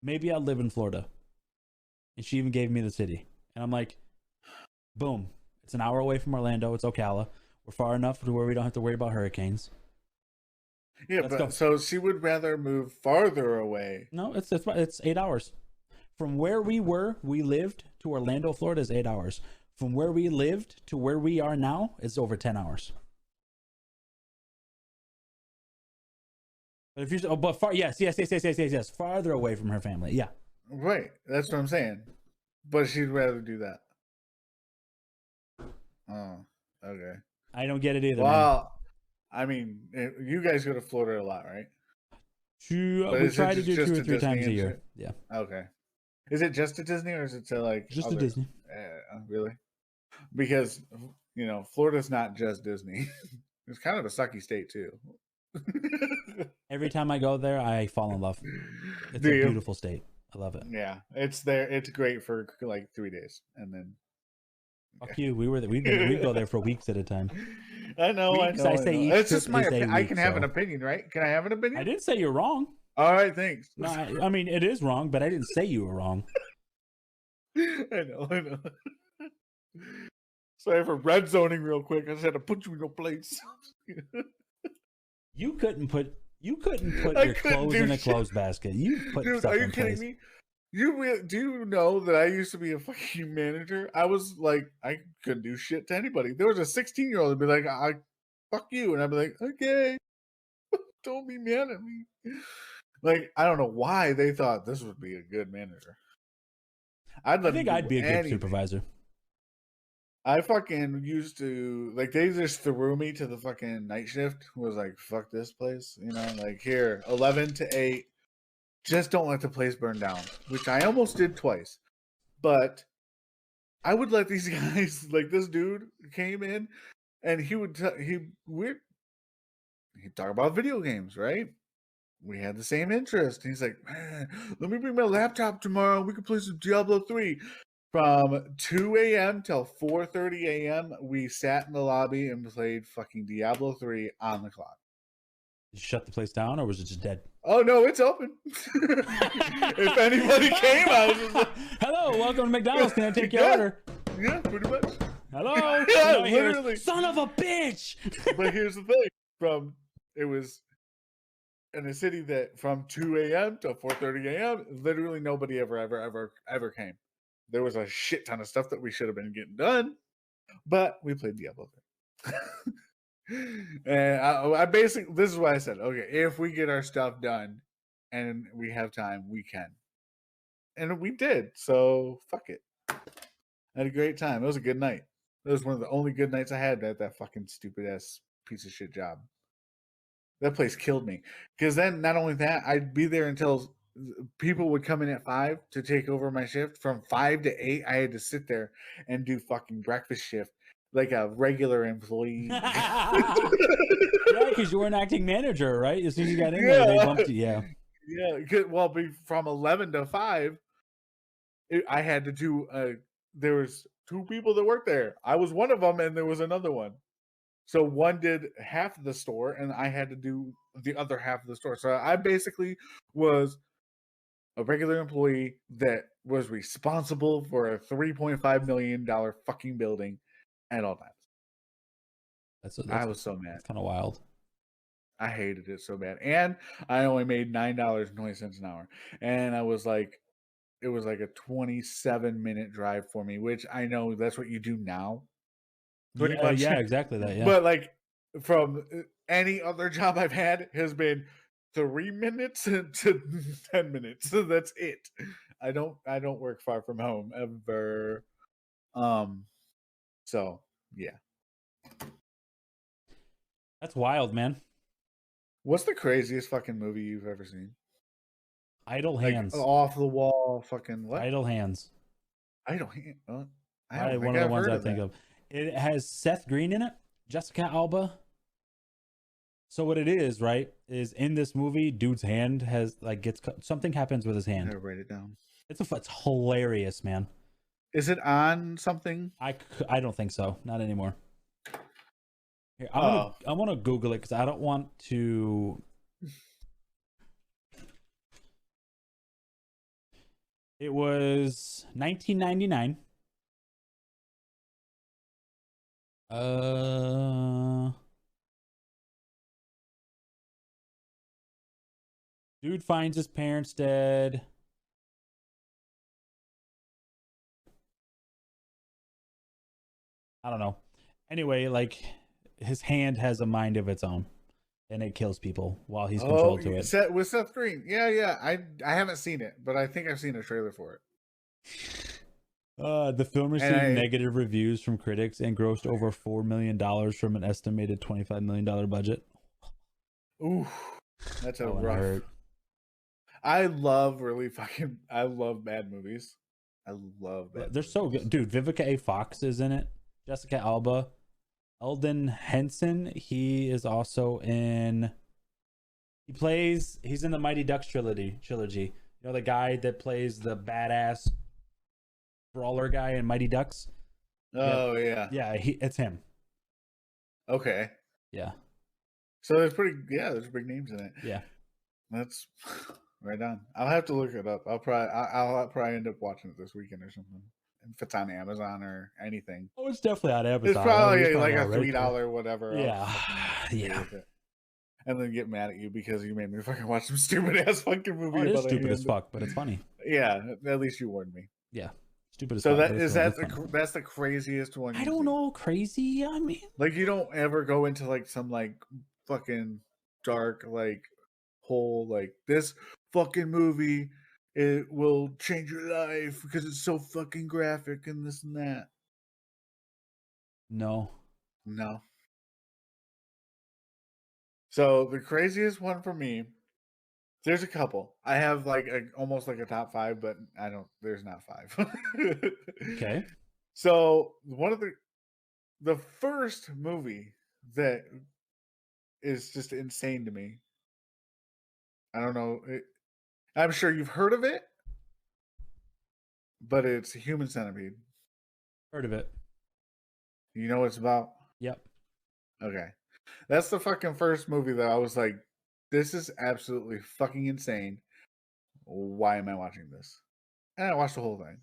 maybe I'll live in Florida. And she even gave me the city. And I'm like, boom. It's an hour away from Orlando. It's Ocala. We're far enough to where we don't have to worry about hurricanes. Yeah, so she would rather move farther away. No, it's 8 hours. From where we lived to Orlando, Florida is 8 hours. From where we lived to where we are now is over 10 hours. But if you're, yes, farther away from her family, yeah. Right, that's what I'm saying. But she'd rather do that. Oh, okay. I don't get it either. Well, I mean, you guys go to Florida a lot, right? We try to do 2 or 3 times a year. Yeah. Okay. Is it just to Disney or is it to like just to Disney? Really? Because Florida's not just Disney. It's kind of a sucky state too. Every time I go there, I fall in love. It's a beautiful state. I love it. Yeah, it's there. It's great for like 3 days, and then. Fuck you. We go there for weeks at a time. I know. Weeks, I say know. It's just my opinion. I can have an opinion, right? Can I have an opinion? I didn't say you're wrong. All right, thanks. No, I mean, it is wrong, but I didn't say you were wrong. I know. Sorry for red zoning real quick. I just had to put you in your place. You couldn't put your clothes in a clothes basket. You put stuff in place. Are you kidding me? Do you know that I used to be a fucking manager? I was like, I couldn't do shit to anybody. There was a 16-year-old who'd be like, I fuck you. And I'd be like, okay, don't be mad at me. Like, I don't know why they thought this would be a good manager. I think I'd be a good supervisor. I fucking used to, like, they just threw me to the fucking night shift. Was like, fuck this place. Like, here, 11 to 8. Just don't let the place burn down, which I almost did twice. But I would let these guys, like this dude came in and he would he'd talk about video games, right? we had the same interest. He's like, man, let me bring my laptop tomorrow. We can play some Diablo 3. From 2 a.m. till 4:30 a.m., we sat in the lobby and played fucking Diablo 3 on the clock. Did you shut the place down, or was it just dead? Oh, no, it's open. If anybody came, I was just like, hello, welcome to McDonald's. Can I take your order? Yeah, pretty much. Hello? Yeah, literally. Son of a bitch! But here's the thing. It was in a city that from 2 a.m. to 4:30 a.m., literally nobody ever came. There was a shit ton of stuff that we should have been getting done, but we played Diablo 3. And I basically, this is why I said, okay, if we get our stuff done and we have time, we can. And we did, so fuck it. I had a great time. It was a good night. It was one of the only good nights I had at that fucking stupid ass piece of shit job. That place killed me. Because then, not only that, I'd be there until people would come in at 5 to take over my shift. From 5 to 8, I had to sit there and do fucking breakfast shift like a regular employee. Yeah, because you were an acting manager, right? As soon as you got in there, they bumped you. Yeah. Yeah. Well, from 11 to 5, I had to do. There was 2 people that worked there. I was one of them, and there was another one. So one did half of the store, and I had to do the other half of the store. So I basically was a regular employee that was responsible for a $3.5 million fucking building at all times. I was so mad. That's kind of wild. I hated it so bad. And I only made $9.20 an hour. And I was like, it was like a 27-minute drive for me, which I know that's what you do now. Pretty much. Yeah, exactly that. Yeah. But like from any other job I've had has been 3 minutes to 10 minutes. So that's it. I don't work far from home ever. So yeah. That's wild, man. What's the craziest fucking movie you've ever seen? Idle Hands. Like off the wall fucking what? Idle Hands. Idle Hands. One of the ones I think of. It has Seth Green in it, Jessica Alba. So what it is, right, is in this movie, dude's hand has something happens with his hand. I write it down. It's hilarious, man. Is it on something? I don't think so. Not anymore. Here, I want to Google it because I don't want to. It was 1999. Dude finds his parents dead. I don't know. Anyway, like his hand has a mind of its own, and it kills people while he's controlled to it. With Seth Green, yeah. I haven't seen it, but I think I've seen a trailer for it. The film received negative reviews from critics and grossed over $4 million from an estimated $25 million budget. Ooh, that's a rough. Hurt. I love bad movies. I love bad. They're so good, dude. Vivica A. Fox is in it. Jessica Alba, Eldon Henson. He is also in. He's in the Mighty Ducks trilogy. You know the guy that plays the badass brawler guy in Mighty Ducks. Oh yeah. It's him. Okay. Yeah. So there's big names in it. Yeah. That's right on. I'll have to look it up. I'll probably end up watching it this weekend or something. If it's on Amazon or anything. Oh, it's definitely on Amazon. It's probably like a $3 whatever. Yeah. Yeah. And then get mad at you because you made me fucking watch some stupid ass fucking movie. It is stupid as fuck, but it's funny. Yeah, at least you warned me. Yeah. Stupid as fuck. So that's the craziest one. I don't know, crazy. I mean, like you don't ever go into like some like fucking dark like hole like this fucking movie. It will change your life because it's so fucking graphic and this and that. No. So the craziest one for me, there's a couple. I have like almost like a top 5, but there's not 5. Okay. So one of the first movie that is just insane to me I don't know. I'm sure you've heard of it, but it's a Human Centipede. Heard of it? You know what it's about? Yep. Okay. That's the fucking first movie that I was like, this is absolutely fucking insane. Why am I watching this? And I watched the whole thing.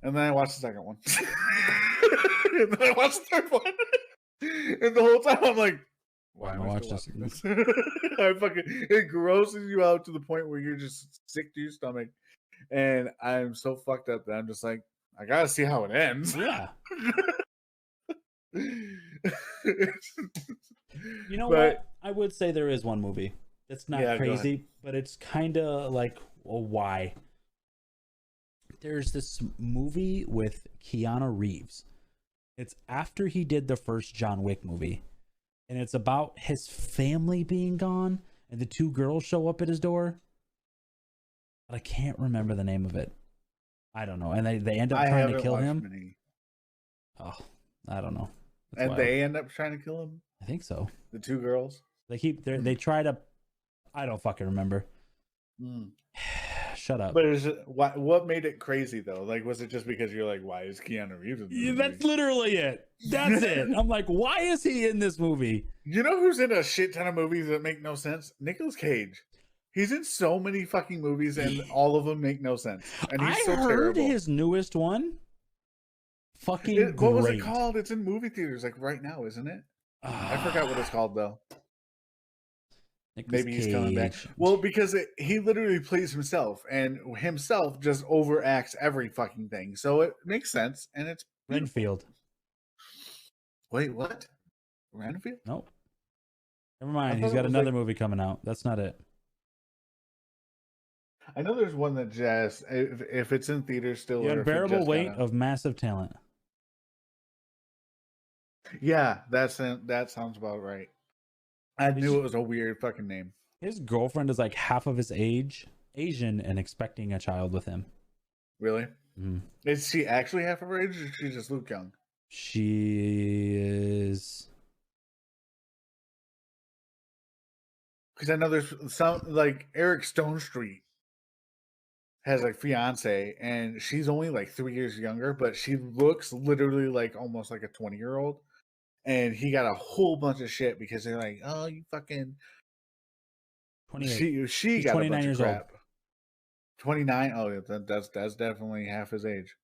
And then I watched the second one. And then I watched the third one. And the whole time I'm like, why am I still watching this? It grosses you out to the point where you're just sick to your stomach. And I'm so fucked up that I'm just like, I gotta see how it ends. Yeah. You know what? I would say there is one movie that's not crazy, but it's kind of like, well, why? There's this movie with Keanu Reeves. It's after he did the first John Wick movie, and it's about his family being gone, and the two girls show up at his door. But I can't remember the name of it. I don't know, and they end up trying to kill him. Many. Oh, I don't know. That's and wild. They end up trying to kill him? I think so. The two girls? They try to, I don't fucking remember. Shut up. But what made it crazy though? Like, was it just because you're like, why is Keanu Reeves in this movie? That's literally it. That's it. I'm like, why is he in this movie? You know who's in a shit ton of movies that make no sense? Nicolas Cage. He's in so many fucking movies and all of them make no sense. And he's so terrible. His newest one. What was it called? It's in movie theaters like right now, isn't it? I forgot what it's called though. Maybe he's coming back. Well, because he literally plays himself, and himself just overacts every fucking thing. So it makes sense, and it's Renfield. Wait, what? Renfield? Nope. Never mind. He's got another movie coming out. That's not it. I know there's one that just if it's in theaters still. The Unbearable Weight of Massive Talent. Yeah, that sounds about right. I knew it was a weird fucking name. His girlfriend is like half of his age, Asian, and expecting a child with him. Really? Mm-hmm. Is she actually half of her age, or is she just Luke young? She is. Because I know there's some like Eric Stone Street has a fiance, and she's only like 3 years younger, but she looks literally like almost like a 20-year-old. And he got a whole bunch of shit because they're like, "Oh, you fucking." 28. She got 29 a bunch years of crap. 29. Oh, yeah, that's definitely half his age.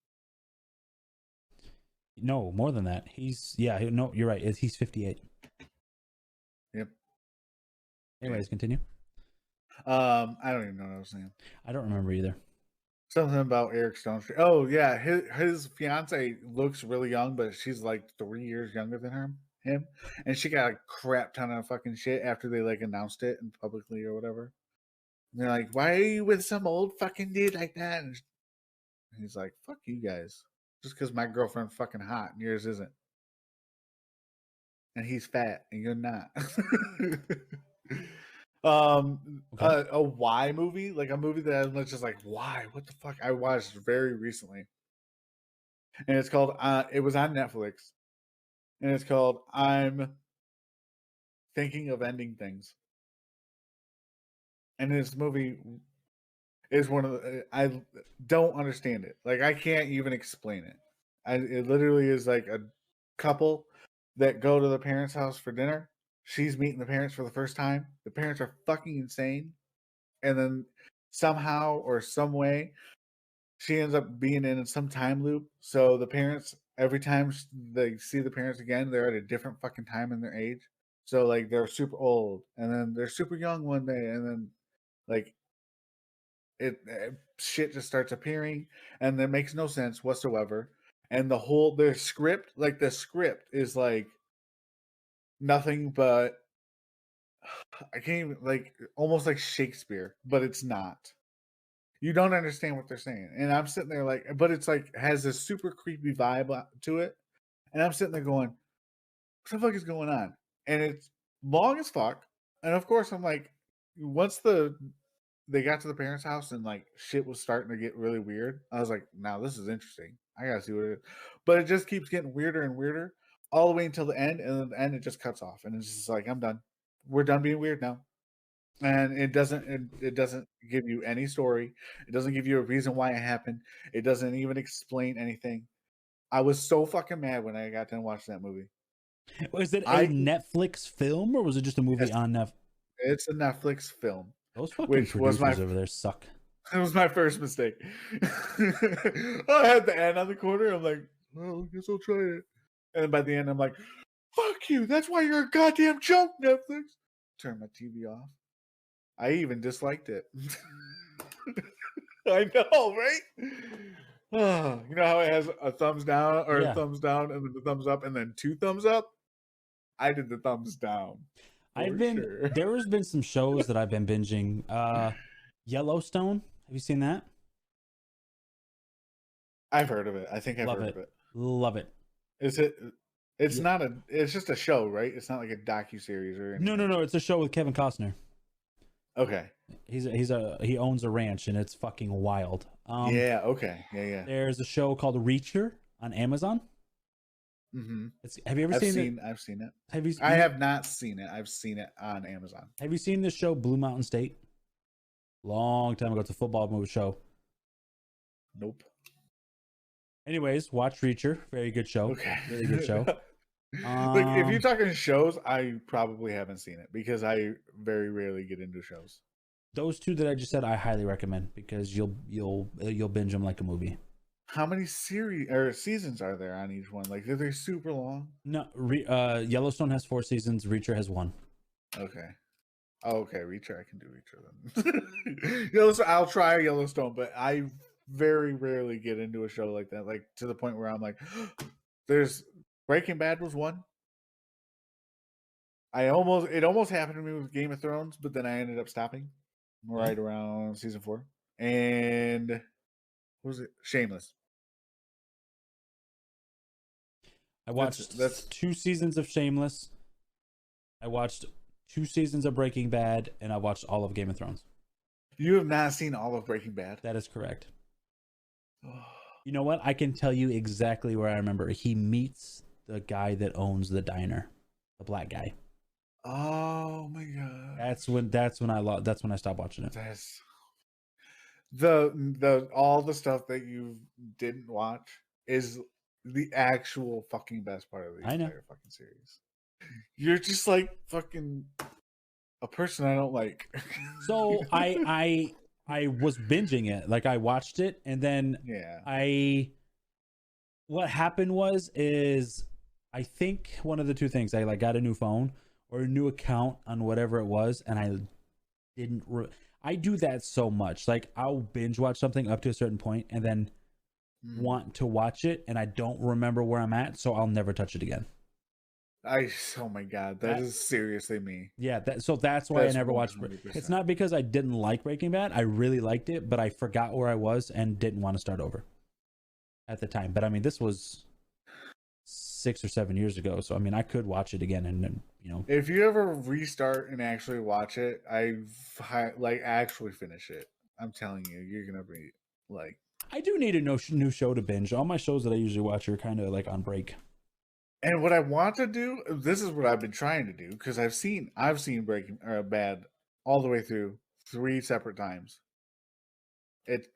No, more than that. No, you're right. He's 58. Yep. Anyways, continue. I don't even know what I was saying. I don't remember either. Something about Eric Stone Street. Oh yeah, his fiance looks really young, but she's like 3 years younger than him, and she got a crap ton of fucking shit after they like announced it and publicly or whatever. And they're like, "Why are you with some old fucking dude like that?" And he's like, "Fuck you guys, just because my girlfriend's fucking hot and yours isn't, and he's fat and you're not." Okay. A why movie, like a movie that I'm just like, why? What the fuck? I watched very recently, and it's called. It was on Netflix, and it's called "I'm Thinking of Ending Things." And this movie is one of the. I don't understand it. Like I can't even explain it. It literally is like a couple that go to the parents' house for dinner. She's meeting the parents for the first time. The parents are fucking insane. And then somehow or some way, she ends up being in some time loop. So the parents, every time they see the parents again, they're at a different fucking time in their age. So like they're super old, and then they're super young one day, and then like shit just starts appearing, and that makes no sense whatsoever. And their script, like the script is like nothing but I can't even like almost like Shakespeare, but it's not. You don't understand what they're saying. And I'm sitting there like, but it's like has this super creepy vibe to it. And I'm sitting there going, what the fuck is going on? And it's long as fuck. And of course I'm like, once they got to the parents' house and like shit was starting to get really weird, I was like, now this is interesting. I gotta see what it is. But it just keeps getting weirder and weirder all the way until the end, and at the end it just cuts off. And it's just like, I'm done. We're done being weird now. And it doesn't give you any story. It doesn't give you a reason why it happened. It doesn't even explain anything. I was so fucking mad when I got to watch that movie. Was it a Netflix film or was it just a movie on Netflix? It's a Netflix film. Those fucking producers over there suck. It was my first mistake. I had the end on the corner. I'm like, well, I guess I'll try it. And then by the end, I'm like, fuck you. That's why you're a goddamn joke, Netflix. Turn my TV off. I even disliked it. I know, right? You know how it has a thumbs down or a thumbs down and then the thumbs up and then 2 thumbs up? I did the thumbs down. There has been some shows that I've been binging. Yellowstone. Have you seen that? I've heard of it. I think I've heard of it. Love it. Is it? It's not a. It's just a show, right? It's not like a docu-series or anything. No. It's a show with Kevin Costner. Okay. He owns a ranch and it's fucking wild. Yeah. Okay. Yeah. There's a show called Reacher on Amazon. Mm-hmm. Have you ever seen it? I've seen it. I have not seen it. I've seen it on Amazon. Have you seen this show Blue Mountain State? Long time ago. It's a football movie show. Nope. Anyways, watch Reacher. Very good show. Okay. Really good show. Like if you're talking shows, I probably haven't seen it because I very rarely get into shows. Those 2 that I just said, I highly recommend because you'll binge them like a movie. How many series or seasons are there on each one? Like, are they super long? No, Yellowstone has 4 seasons. Reacher has 1. Okay. Oh, okay. Reacher, I can do Reacher then. Yellowstone, I'll try Yellowstone, but I very rarely get into a show like that. Like to the point where I'm like, there's Breaking Bad was one. It almost happened to me with Game of Thrones, but then I ended up stopping right around season 4. And what was it? Shameless. I watched 2 seasons of Shameless. I watched 2 seasons of Breaking Bad, and I watched all of Game of Thrones. You have not seen all of Breaking Bad? That is correct. You know what? I can tell you exactly where I remember. He meets the guy that owns the diner, the black guy. Oh my god! That's when I stopped watching it. That's the all the stuff that you didn't watch is the actual fucking best part of the entire fucking series. You're just like fucking a person I don't like. So I was binging it. Like I watched it and then what happened is I think one of the 2 things, I like got a new phone or a new account on whatever it was, and I didn't I do that so much. Like I'll binge watch something up to a certain point and then want to watch it and I don't remember where I'm at, so I'll never touch it again. Oh my god, that is seriously me. Yeah, that's why I never watched it. It's not because I didn't like Breaking Bad. I really liked it, but I forgot where I was and didn't want to start over at the time. But I mean, this was 6 or 7 years ago, so I mean, I could watch it again and If you ever restart and actually watch it, actually finish it. I'm telling you, you're gonna be like. I do need a new show to binge. All my shows that I usually watch are kind of like on break. And what I want to do, this is what I've been trying to do, because I've seen Breaking Bad all the way through 3 separate times. It's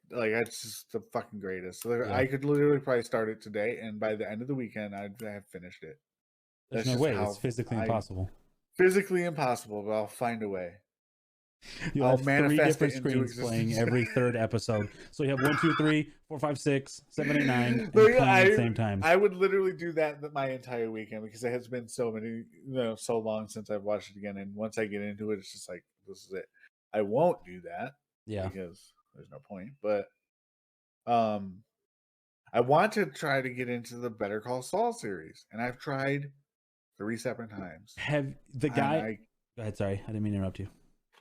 just the fucking greatest. So I could literally probably start it today, and by the end of the weekend, I'd have finished it. There's no way. It's physically impossible. Physically impossible, but I'll find a way. You'll have 3 different screens playing every 3rd episode. So you have 1, 2, 3, 4, 5, 6, 7, 8, 9, and playing at the same time. I would literally do that my entire weekend because it has been so long since I've watched it again. And once I get into it, it's just like, this is it. I won't do that. Yeah. Because there's no point. But I want to try to get into the Better Call Saul series. And I've tried 3 separate times. Have the guy... Go ahead, sorry. I didn't mean to interrupt you.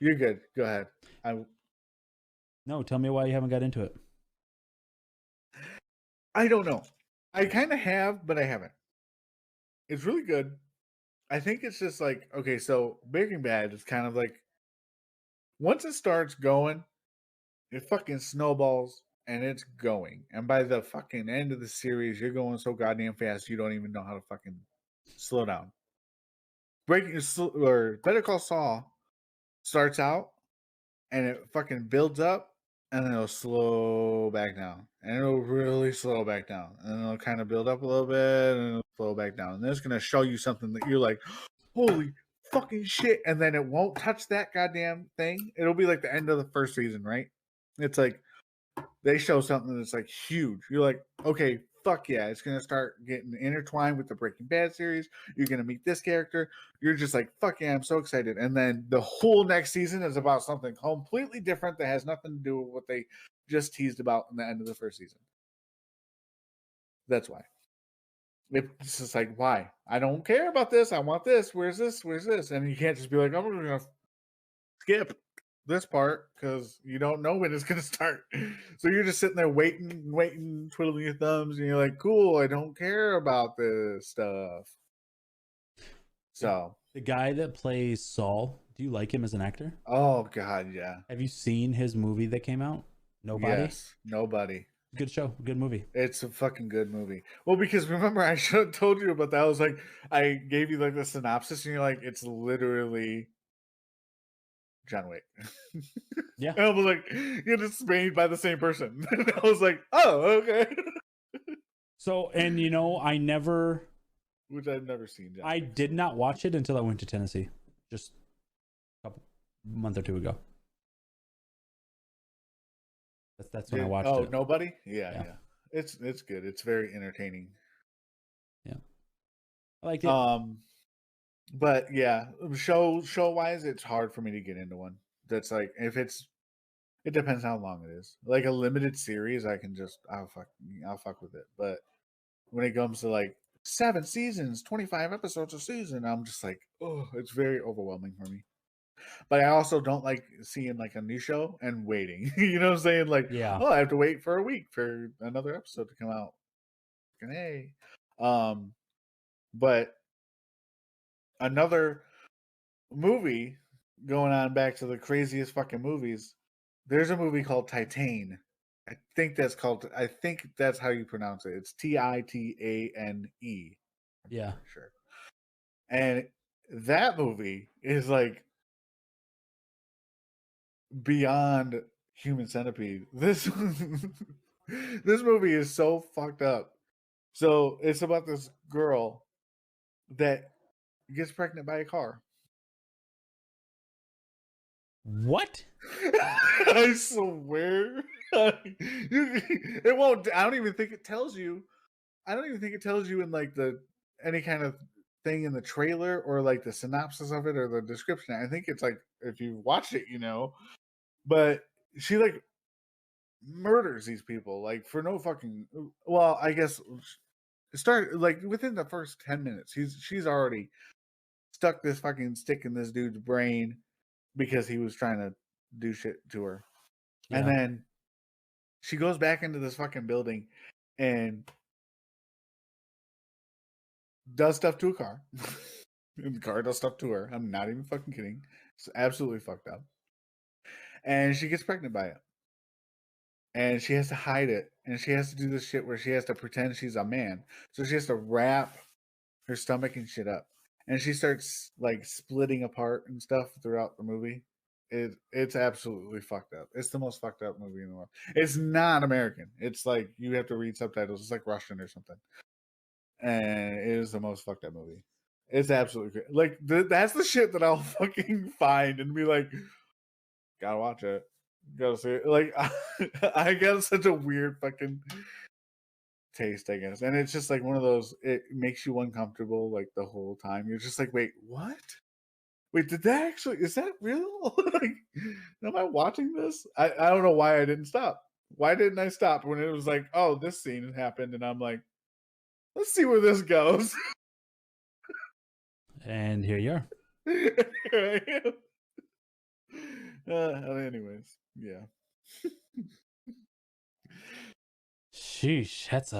You're good. Go ahead. No, tell me why you haven't got into it. I don't know. I kind of have, but I haven't. It's really good. I think it's just like, okay, so Breaking Bad is kind of like, once it starts going, it fucking snowballs and it's going. And by the fucking end of the series, you're going so goddamn fast, you don't even know how to fucking slow down. Better Call Saul starts out and it fucking builds up, and then it'll slow back down, and it'll really slow back down, and then it'll kind of build up a little bit, and it'll slow back down, and then it's gonna show you something that you're like, holy fucking shit, and then it won't touch that goddamn thing. It'll be like the end of the first season, right? It's like they show something that's like huge. You're like, okay, fuck yeah, it's gonna start getting intertwined with the Breaking Bad series. You're gonna meet this character. You're just like, fuck yeah, I'm so excited. And then the whole next season is about something completely different that has nothing to do with what they just teased about in the end of the first season. That's why. It's just like, why? I don't care about this. I want this. Where's this? Where's this? And you can't just be like, I'm gonna skip this part because you don't know when it's gonna start. So you're just sitting there waiting, twiddling your thumbs, and you're like, cool, I don't care about this stuff. So the guy that plays Saul, do you like him as an actor? Oh god, yeah. Have you seen his movie that came out? Nobody? Yes, Nobody. Good show, good movie. It's a fucking good movie. Well, because remember I should have told you about that. I was like, I gave you like the synopsis, and you're like, it's literally John Wick. Yeah. And I was like, it's made by the same person. And I was like, oh, okay. So, and you know, Which I've never seen. I did not watch it until I went to Tennessee, just a month or two ago. That's when I watched it. Oh, Nobody? Yeah. It's good. It's very entertaining. Yeah. I liked it. But yeah, show wise, it's hard for me to get into one. That's like it depends how long it is. Like a limited series, I'll fuck with it. But when it comes to like 7 seasons, 25 episodes a season, I'm just like, oh, it's very overwhelming for me. But I also don't like seeing like a new show and waiting. You know what I'm saying? Like, Yeah. Oh, I have to wait for a week for another episode to come out. Hey. But another movie going on back to the craziest fucking movies. There's a movie called Titane. I think that's how you pronounce it. It's Titane. Yeah. Sure. And that movie is like beyond Human Centipede. This movie is so fucked up. So it's about this girl that gets pregnant by a car. What? I swear. It won't. I don't even think it tells you. I don't even think it tells you in like any kind of thing in the trailer or like the synopsis of it or the description. I think it's like if you watch it, you know. But she like murders these people like for no fucking. Well, I guess start like within the first 10 minutes. She's already stuck this fucking stick in this dude's brain because he was trying to do shit to her. Yeah. And then she goes back into this fucking building and does stuff to a car. And the car does stuff to her. I'm not even fucking kidding. It's absolutely fucked up. And she gets pregnant by it. And she has to hide it. And she has to do this shit where she has to pretend she's a man. So she has to wrap her stomach and shit up. And she starts like splitting apart and stuff throughout the movie. It's absolutely fucked up. It's the most fucked up movie in the world. It's not American. It's like you have to read subtitles. It's like Russian or something. And it is the most fucked up movie. It's absolutely great. Like that's the shit that I'll fucking find and be like, gotta watch it. Gotta see it. Like I got such a weird fucking taste, I guess. And it's just like one of those, it makes you uncomfortable like the whole time. You're just like, wait, what? Wait, did that actually, is that real? Like, am I watching this? I don't know why I didn't stop. Why didn't I stop when it was like, oh, this scene happened, and I'm like, let's see where this goes. And here you are. Here I am. Anyways, yeah. Sheesh, that's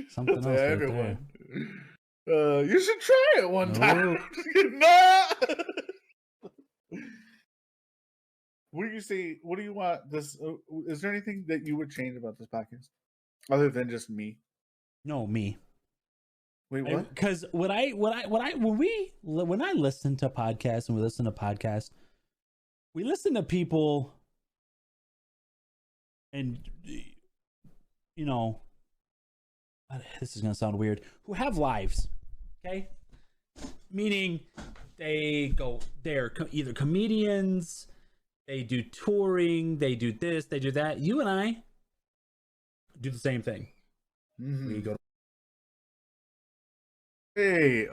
something else right there. You should try it one time. No. What do you say? What do you want? This is there anything that you would change about this podcast, other than just me? No, me. Wait, what? Because when I listen to podcasts and we listen to podcasts, we we listen to people, and you know, this is gonna sound weird, who have lives, okay? Meaning they're either comedians, they do touring, they do this, they do that. You and I do the same thing. We go. Hey,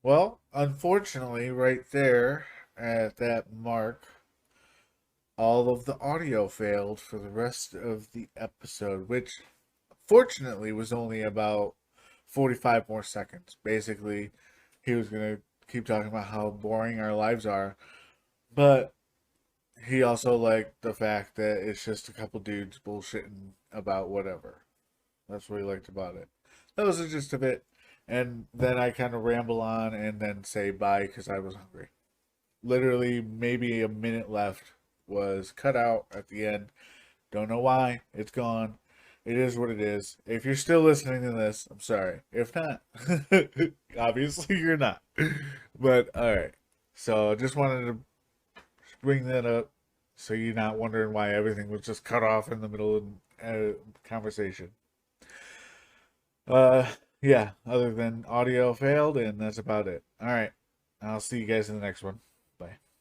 well, unfortunately, right there at that mark, all of the audio failed for the rest of the episode, which fortunately was only about 45 more seconds. Basically, he was going to keep talking about how boring our lives are, but he also liked the fact that it's just a couple dudes bullshitting about whatever. That's what he liked about it. That was the gist of it. And then I kind of ramble on and then say bye because I was hungry. Literally, maybe a minute left was cut out at the end. Don't know why. It's gone. It is what it is. If you're still listening to this, I'm sorry. If not, obviously you're not. But, alright. So, just wanted to bring that up so you're not wondering why everything was just cut off in the middle of a conversation. Yeah, other than audio failed, and that's about it. Alright. I'll see you guys in the next one. Bye.